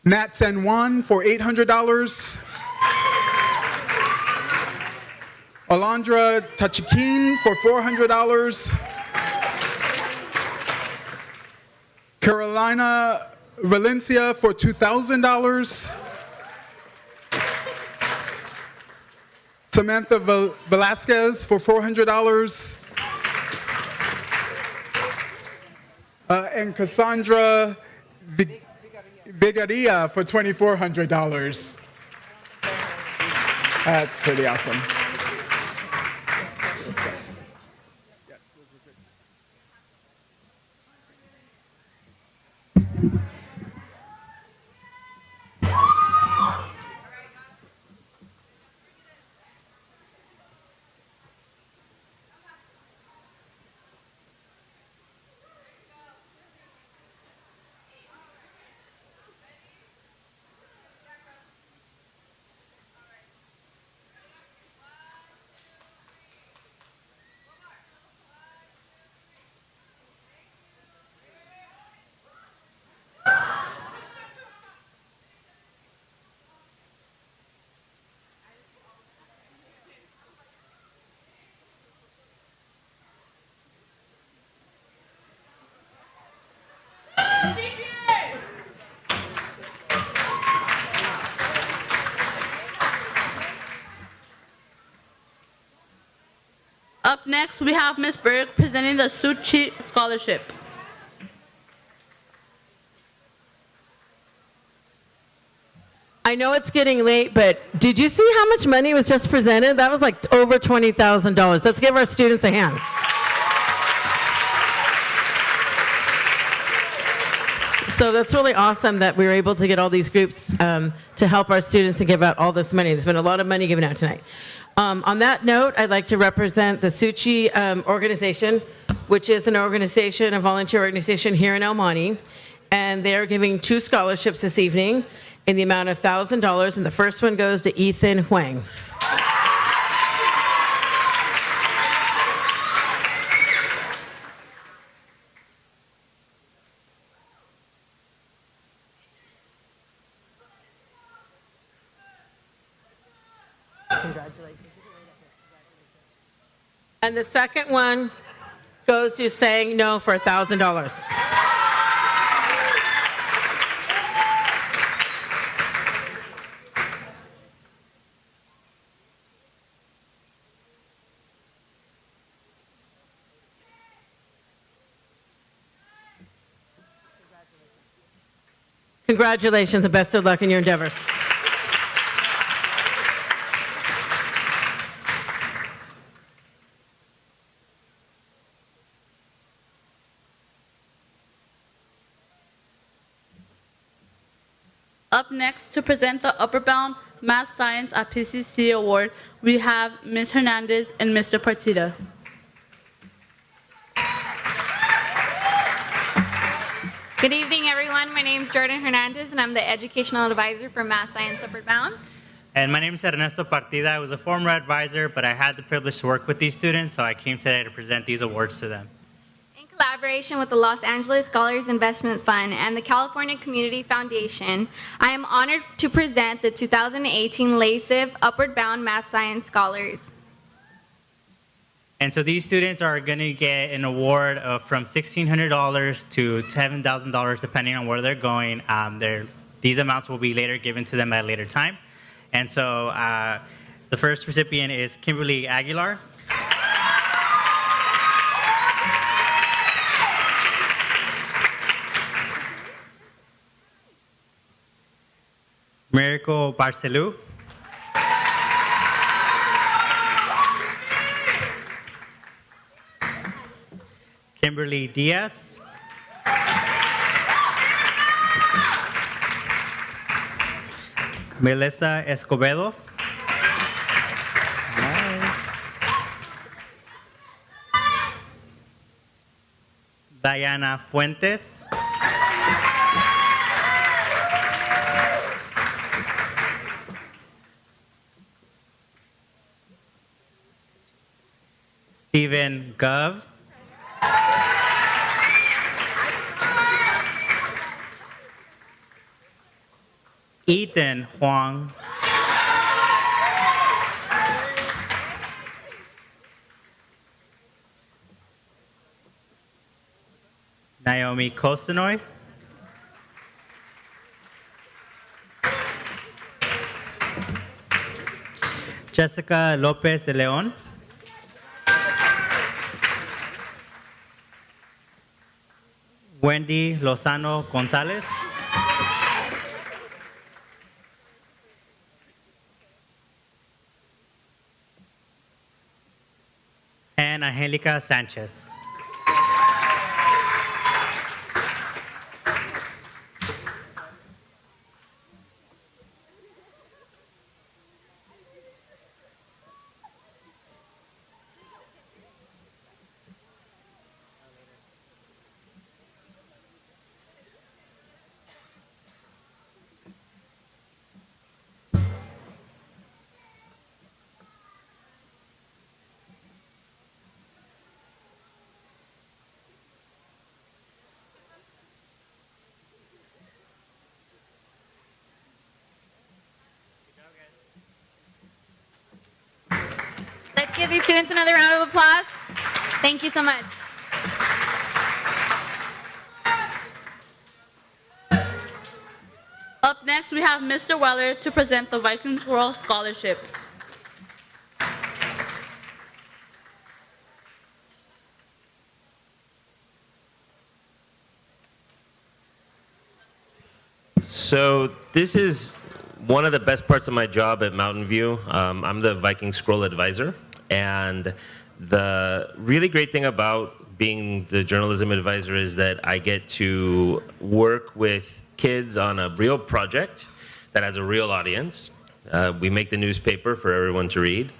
Nat San Juan for $800. Alondra Tachikin for $400. Carolina Valencia for $2,000. Samantha Velasquez for $400. And Cassandra Vigaria for $2,400. That's pretty awesome. Up next, we have Ms. Berg presenting the Sous Scholarship. I know it's getting late, but did you see how much money was just presented? That was like over $20,000. Let's give our students a hand. So that's really awesome that we were able to get all these groups to help our students and give out all this money. There's been a lot of money given out tonight. On that note, I'd like to represent the Sous organization, which is an organization, a volunteer organization here in El Monte. and they are giving 2 scholarships this evening in the amount of $1,000, and the first one goes to Ethan Huang. And the second one goes to Saying No for $1,000. Congratulations and best of luck in your endeavors. Up next to present the Upper Bound Math Science at PCC Award, we have Ms. Hernandez and Mr. Partida. Good evening, everyone. My name is Jordan Hernandez, and I'm the Educational Advisor for Math Science Upward Bound. And my name is Ernesto Partida. I was a former advisor, but I had the privilege to work with these students, so I came today to present these awards to them. In collaboration with the Los Angeles Scholars Investment Fund and the California Community Foundation, I am honored to present the 2018 LACIV Upward Bound Math Science Scholars. And so these students are going to get an award of from $1,600 to $7,000, depending on where they're going. These amounts will be later given to them at a later time. And so the first recipient is Kimberly Aguilar. Miracle Barcelou. Kimberly Diaz. Melissa Escobedo. Diana Fuentes. Stephen Gov. Ethan Huang. Naomi Kosanoy. Jessica Lopez de Leon. Wendy Lozano Gonzalez. And Angelica Sanchez. Let's give these students another round of applause. Thank you so much. Up next, we have Mr. Weller to present the Viking World Scholarship. So this is one of the best parts of my job at Mountain View. I'm the Viking Scroll Advisor, and the really great thing about being the journalism advisor is that I get to work with kids on a real project that has a real audience. We make the newspaper for everyone to read,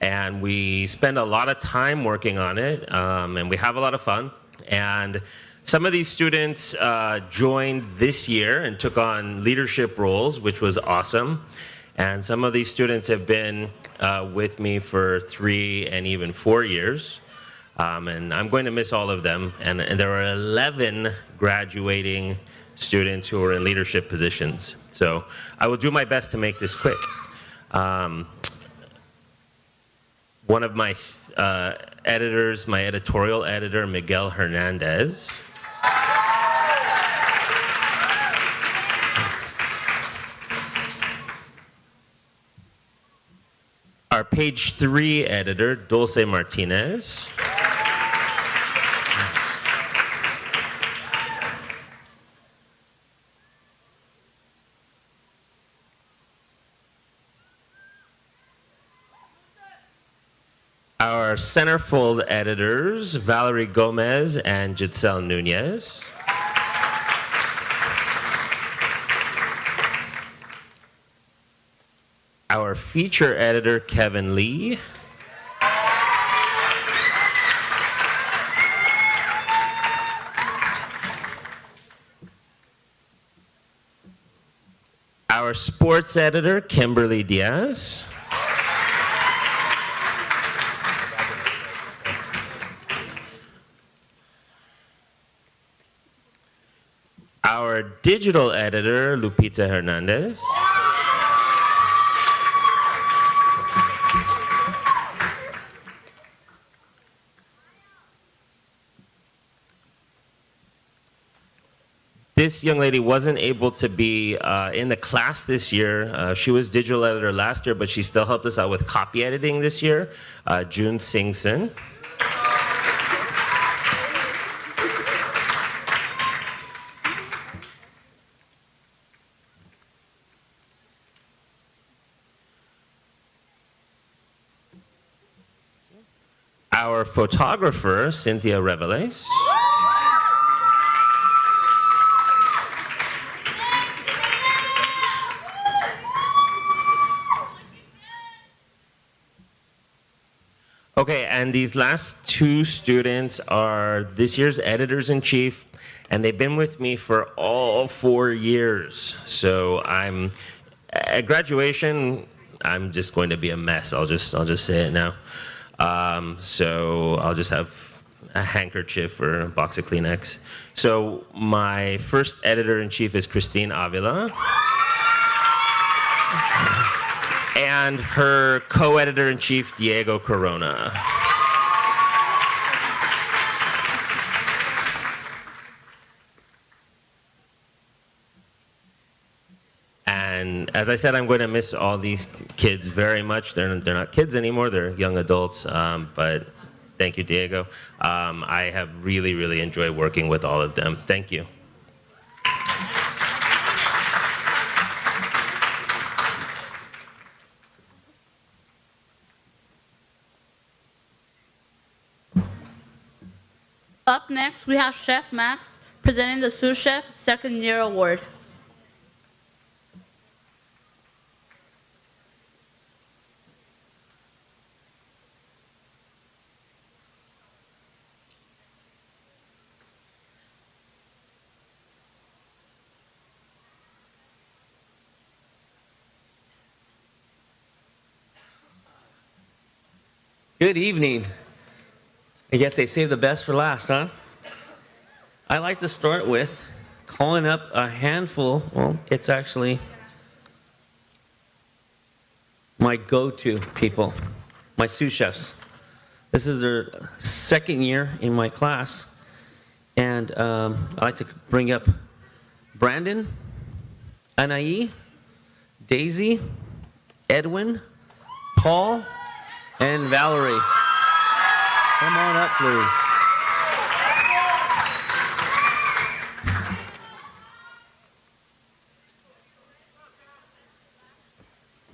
and we spend a lot of time working on it, and we have a lot of fun. And Some of these students joined this year and took on leadership roles, which was awesome. And some of these students have been with me for 3 and even 4 years. And I'm going to miss all of them. And there are 11 graduating students who are in leadership positions. So I will do my best to make this quick. One of my editors, my editorial editor, Miguel Hernandez. Our page 3 editor, Dulce Martinez. Our centerfold editors, Valerie Gomez and Giselle Nunez. Our feature editor, Kevin Lee. Our sports editor, Kimberly Diaz. Our digital editor, Lupita Hernandez. This young lady wasn't able to be in the class this year. She was digital editor last year, but she still helped us out with copy editing this year, June Singson. Our photographer, Cynthia Reveles. Okay, and these last 2 students are this year's editors-in-chief, and they've been with me for all 4 years. So at graduation, I'm just going to be a mess. I'll just say it now. So I'll just have a handkerchief or a box of Kleenex. So my first editor-in-chief is Christine Avila. And her co-editor-in-chief, Diego Corona. And as I said, I'm going to miss all these kids very much. They're not kids anymore, they're young adults, but thank you, Diego. I have really, really enjoyed working with all of them. Thank you. Up next, we have Chef Max presenting the Sous Chef Second Year Award. Good evening. I guess they saved the best for last, huh? I like to start with calling up a handful, well, it's actually my go-to people, my sous chefs. This is their second year in my class, and I like to bring up Brandon, Anaí, Daisy, Edwin, Paul, and Valerie. Come on up, please.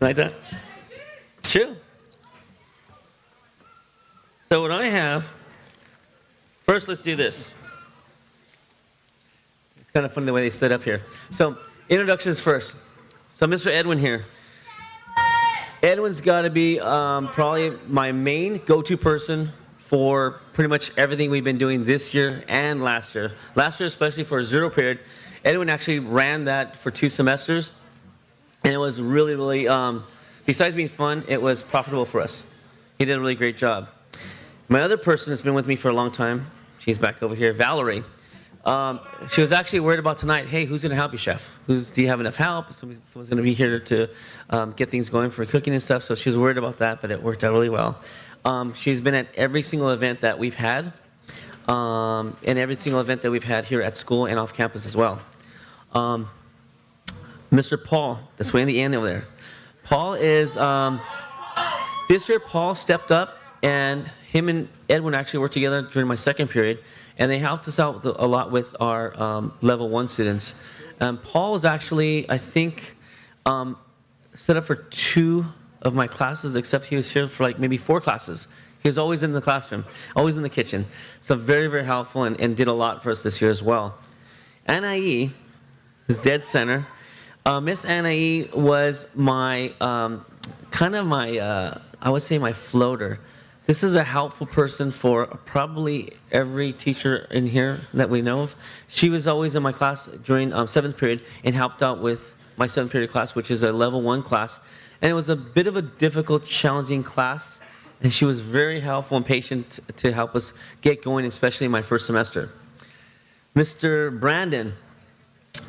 Like that? It's true. So what I have, first let's do this. It's kind of funny the way they stood up here. So introductions first. So Mr. Edwin here. Edwin's got to be probably my main go-to person for pretty much everything we've been doing this year and last year. Last year, especially for a zero period, Edwin actually ran that for 2 semesters, and it was really, really, besides being fun, it was profitable for us. He did a really great job. My other person that's been with me for a long time, she's back over here, Valerie. She was actually worried about tonight, hey, who's going to help you, chef? Do you have enough help? Someone's going to be here to get things going for cooking and stuff, so she was worried about that, but it worked out really well. She's been at every single event that we've had, and every single event that we've had here at school and off campus as well. Mr. Paul, that's way in the end over there. Paul is, this year Paul stepped up, and him and Edwin actually worked together during my second period, and they helped us out a lot with our level 1 students. Paul was actually, I think, set up for 2 of my classes, except he was here for like maybe 4 classes. He was always in the classroom, always in the kitchen. So very, very helpful and did a lot for us this year as well. Anai is dead center. Miss Anai was my, I would say my floater. This is a helpful person for probably every teacher in here that we know of. She was always in my class during 7th period and helped out with my 7th period class, which is a level 1 class. And it was a bit of a difficult, challenging class. And she was very helpful and patient to help us get going, especially in my first semester. Mr. Brandon.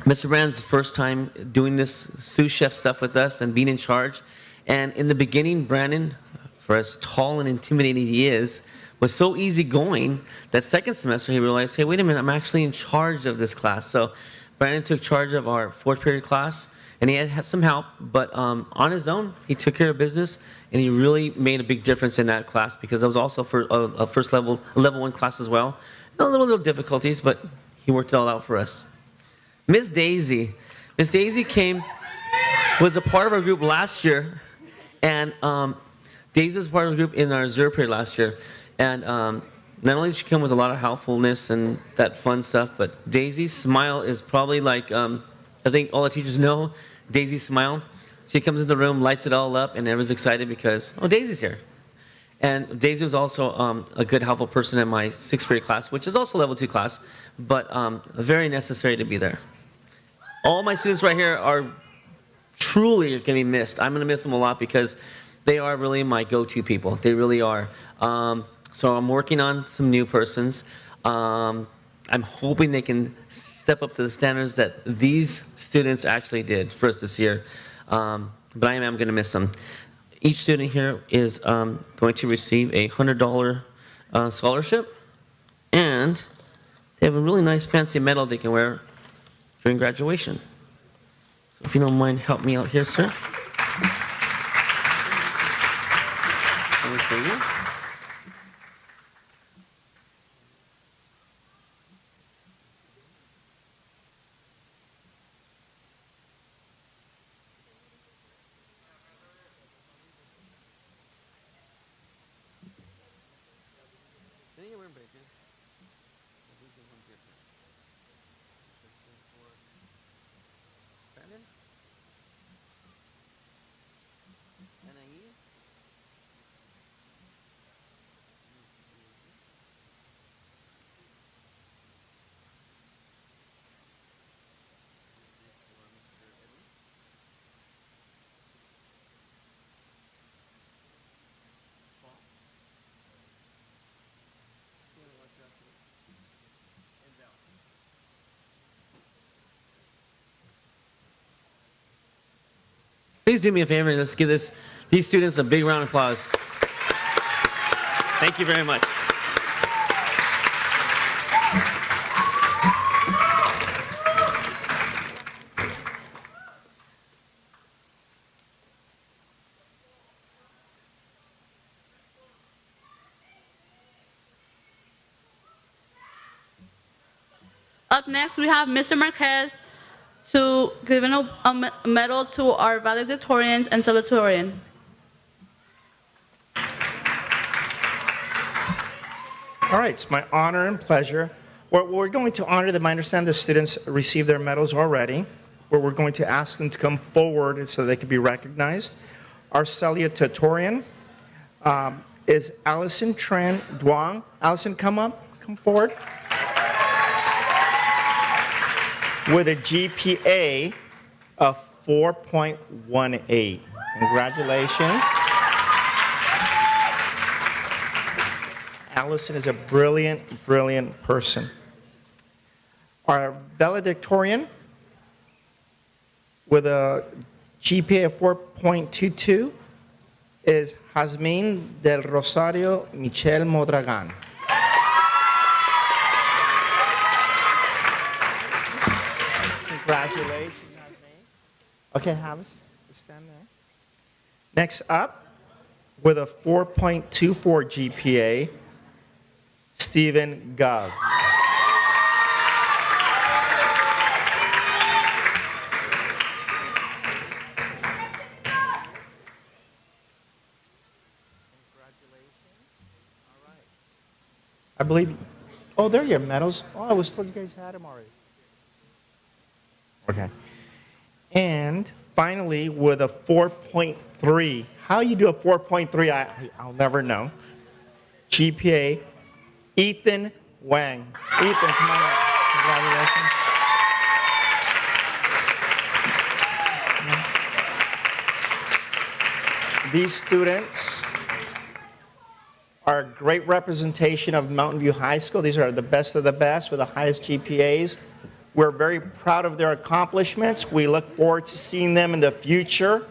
Mr. Brandon's first time doing this sous chef stuff with us and being in charge. And in the beginning, Brandon, for as tall and intimidating he is, was so easygoing that second semester he realized, hey, wait a minute, I'm actually in charge of this class. So Brandon took charge of our 4th period class, and he had some help, but on his own, he took care of business, and he really made a big difference in that class because it was also for a first level 1 class as well. A little difficulties, but he worked it all out for us. Miss Daisy. Miss Daisy was a part of our group last year, and Daisy was part of the group in our 0 period last year, and not only did she come with a lot of helpfulness and that fun stuff, but Daisy's smile is probably like, I think all the teachers know Daisy's smile. She comes in the room, lights it all up, and everyone's excited because, oh, Daisy's here. And Daisy was also a good, helpful person in my 6th period class, which is also level 2 class, but very necessary to be there. All my students right here are truly going to be missed. I'm going to miss them a lot because they are really my go-to people. They really are. So I'm working on some new persons. I'm hoping they can step up to the standards that these students actually did for us this year. But I am going to miss them. Each student here is going to receive a $100 scholarship, and they have a really nice fancy medal they can wear during graduation. So if you don't mind, help me out here, sir. Thank you. Please do me a favor and let's give these students a big round of applause. Thank you very much. Up next, we have Mr. Marquez to give a medal to our valedictorians and salutatorian. All right, it's my honor and pleasure. We're going to honor them. I understand the students received their medals already. We're going to ask them to come forward so they can be recognized. Our Salutatorian is Allison Tran Duong. Allison, come forward. With a GPA of 4.18. Congratulations. Allison is a brilliant, brilliant person. Our valedictorian with a GPA of 4.22 is Jazmín del Rosario Michelle Modragan. Congratulations, Jazmín. Okay, have us stand there. Next up, with a 4.24 GPA, Stephen Gov. I believe, oh, there are your medals. Oh, I was told you guys had them already. Okay. And finally, with a 4.3. How you do a 4.3, I'll never know. GPA, Ethan Wang. Ethan, come on up. Congratulations. These students are a great representation of Mountain View High School. These are the best of the best with the highest GPAs. We're very proud of their accomplishments. We look forward to seeing them in the future,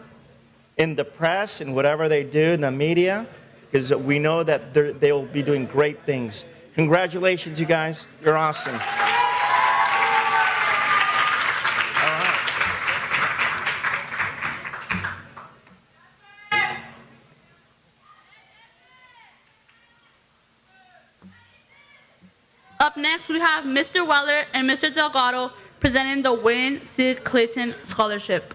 in the press, and whatever they do in the media, because we know that they will be doing great things. Congratulations, you guys. You're awesome. Up next, we have Mr. Weller and Mr. Delgado presenting the Wayne C. Clayton Scholarship.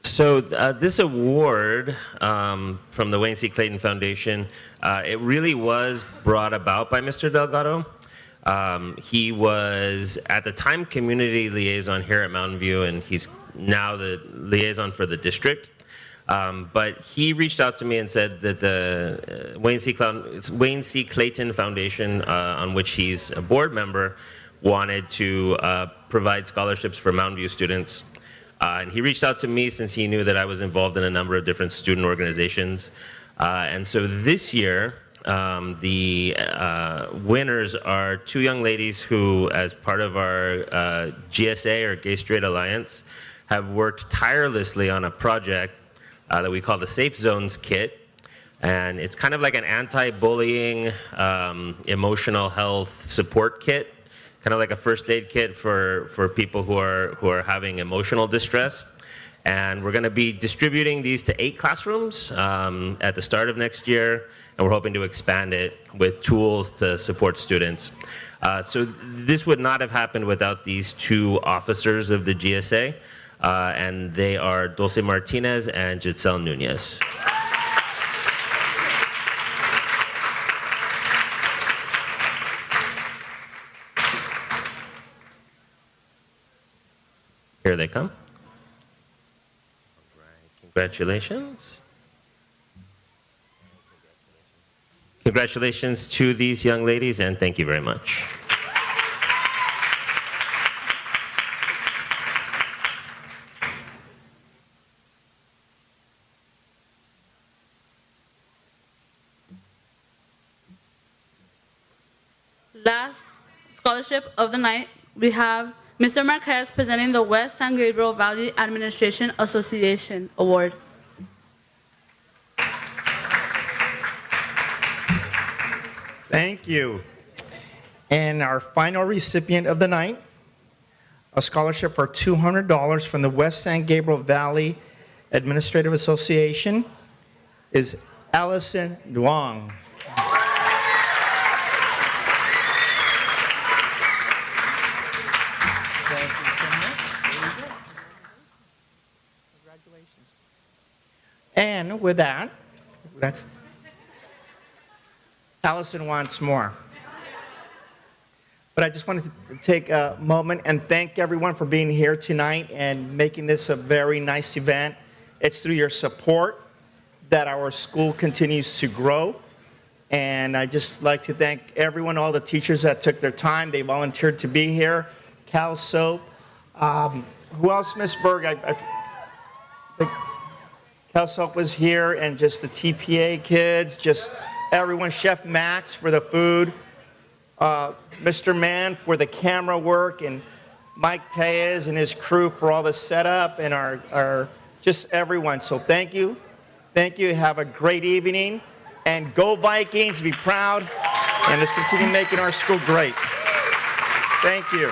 So this award from the Wayne C. Clayton Foundation, it really was brought about by Mr. Delgado. He was, at the time, community liaison here at Mountain View, and he's now the liaison for the district. But he reached out to me and said that the Wayne C. Clayton Foundation, on which he's a board member, wanted to provide scholarships for Mountain View students. And he reached out to me since he knew that I was involved in a number of different student organizations. And so this year, the winners are two young ladies who, as part of our GSA, or Gay Straight Alliance, have worked tirelessly on a project that we call the Safe Zones Kit. And it's kind of like an anti-bullying, emotional health support kit, kind of like a first aid kit for people who are having emotional distress. And we're going to be distributing these to 8 classrooms at the start of next year, and we're hoping to expand it with tools to support students. So this would not have happened without these 2 officers of the GSA, and they are Dulce Martinez and Giselle Nunez. Here they come. Congratulations. Congratulations to these young ladies, and thank you very much. Last scholarship of the night, we have Mr. Marquez presenting the West San Gabriel Valley Administration Association Award. Thank you. And our final recipient of the night, a scholarship for $200 from the West San Gabriel Valley Administrative Association, is Allison Duong. And with that, Allison wants more. But I just wanted to take a moment and thank everyone for being here tonight and making this a very nice event. It's through your support that our school continues to grow. And I'd just like to thank everyone, all the teachers that took their time. They volunteered to be here. Cal Soap. Who else, Miss Berg? I think Cal Soap was here, and just the TPA kids, just everyone. Chef Max for the food. Mr. Mann for the camera work, and Mike Tejas and his crew for all the setup, and our just everyone. So thank you. Thank you. Have a great evening. And go Vikings. Be proud. And let's continue making our school great. Thank you.